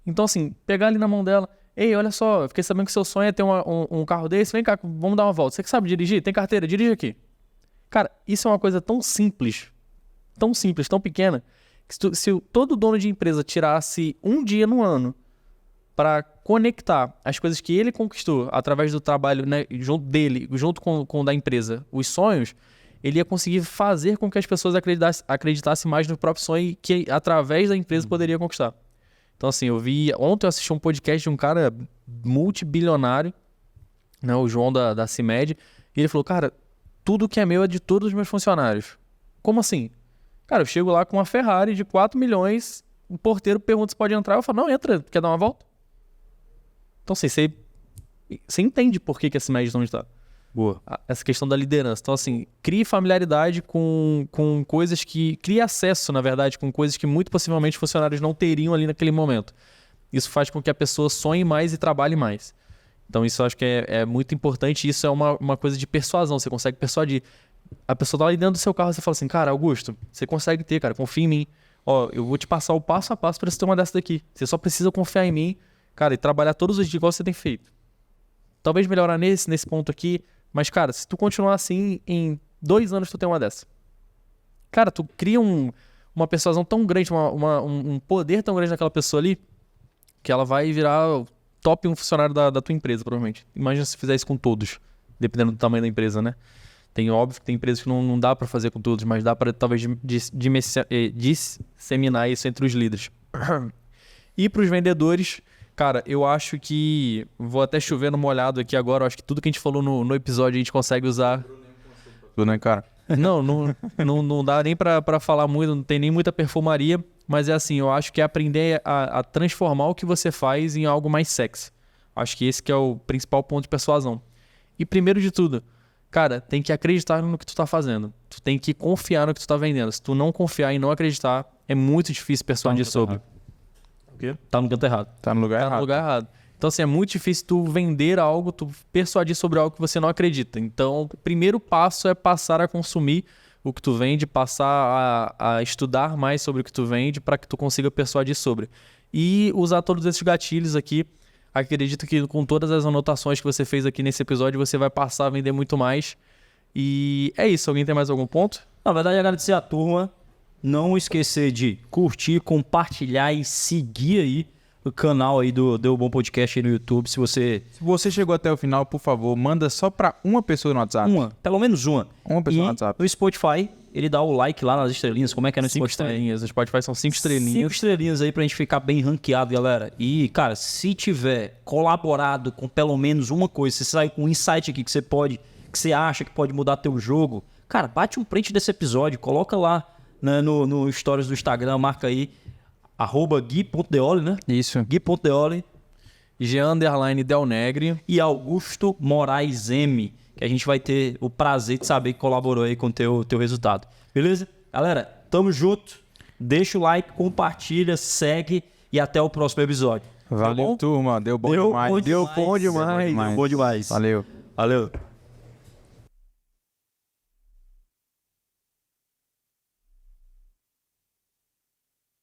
Então, assim, pegar ali na mão dela: ei, olha só, eu fiquei sabendo que seu sonho é ter um carro desse, vem cá, vamos dar uma volta. Você que sabe dirigir? Tem carteira? Dirige aqui. Cara, isso é uma coisa tão simples, tão pequena, que se todo dono de empresa tirasse um dia no ano para conectar as coisas que ele conquistou através do trabalho, né, junto com o da empresa, os sonhos, ele ia conseguir fazer com que as pessoas acreditassem mais no próprio sonho que através da empresa poderia conquistar. Então, assim, ontem eu assisti um podcast de um cara multibilionário, né, o João da CIMED, e ele falou: cara, tudo que é meu é de todos os meus funcionários. Como assim? Cara, eu chego lá com uma Ferrari de 4 milhões, o porteiro pergunta se pode entrar, eu falo: não, entra, quer dar uma volta? Então, assim, você entende por que a CIMED não está. Boa. Essa questão da liderança. Então, assim, crie familiaridade com coisas que... Crie acesso, na verdade, com coisas que muito possivelmente funcionários não teriam ali naquele momento. Isso faz com que a pessoa sonhe mais e trabalhe mais. Então, isso eu acho que é muito importante. Isso é uma coisa de persuasão. Você consegue persuadir. A pessoa tá ali dentro do seu carro e você fala assim, cara, Augusto, você consegue ter, cara, confia em mim. Ó, eu vou te passar o passo a passo para você ter uma dessa daqui. Você só precisa confiar em mim, cara, e trabalhar todos os dias igual você tem feito. Talvez melhorar nesse ponto aqui, mas, cara, se tu continuar assim, em 2 anos tu tem uma dessa. Cara, tu cria uma persuasão tão grande, um poder tão grande naquela pessoa ali, que ela vai virar o top 1 funcionário da tua empresa, provavelmente. Imagina se fizer isso com todos, dependendo do tamanho da empresa, né? Óbvio que tem empresas que não dá pra fazer com todos, mas dá pra talvez disseminar isso entre os líderes. E pros vendedores, cara, eu acho que... Vou até chover no molhado aqui agora. Eu acho que tudo que a gente falou no episódio a gente consegue usar. Tudo, né, cara? Não dá nem pra falar muito, não tem nem muita perfumaria. Mas é assim, eu acho que é aprender a transformar o que você faz em algo mais sexy. Acho que esse que é o principal ponto de persuasão. E primeiro de tudo, cara, tem que acreditar no que tu tá fazendo. Tu tem que confiar no que tu tá vendendo. Se tu não confiar e não acreditar, é muito difícil persuadir sobre. O quê? Tá no canto errado. Tá no lugar errado. Então, assim, é muito difícil tu vender algo, tu persuadir sobre algo que você não acredita. Então, o primeiro passo é passar a consumir o que tu vende, passar a estudar mais sobre o que tu vende para que tu consiga persuadir sobre. E usar todos esses gatilhos aqui. Acredito que com todas as anotações que você fez aqui nesse episódio, você vai passar a vender muito mais. E é isso. Alguém tem mais algum ponto? Na verdade, agradecer a turma. Não esquecer de curtir, compartilhar e seguir aí o canal aí do Deu Bom Podcast aí no YouTube. Se você chegou até o final, por favor, manda só pra uma pessoa no WhatsApp. Pelo menos uma. Uma pessoa e no WhatsApp. No Spotify, ele dá o like lá nas estrelinhas. Como é que é no 5 Spotify? estrelinhas. O Spotify são 5 estrelinhas. 5 estrelinhas aí pra gente ficar bem ranqueado, galera. E, cara, se tiver colaborado com pelo menos uma coisa, se você sair com um insight aqui que você acha que pode mudar teu jogo, cara, bate um print desse episódio, coloca lá, né, no stories do Instagram, marca aí, @gui.deoli, né? Isso. Gui.deoli Jean_Del e Augusto Moraes M, que a gente vai ter o prazer de saber que colaborou aí com o teu resultado. Beleza? Galera, tamo junto. Deixa o like, compartilha, segue e até o próximo episódio. Valeu, turma. Deu bom demais. Deu bom demais. Valeu. Valeu.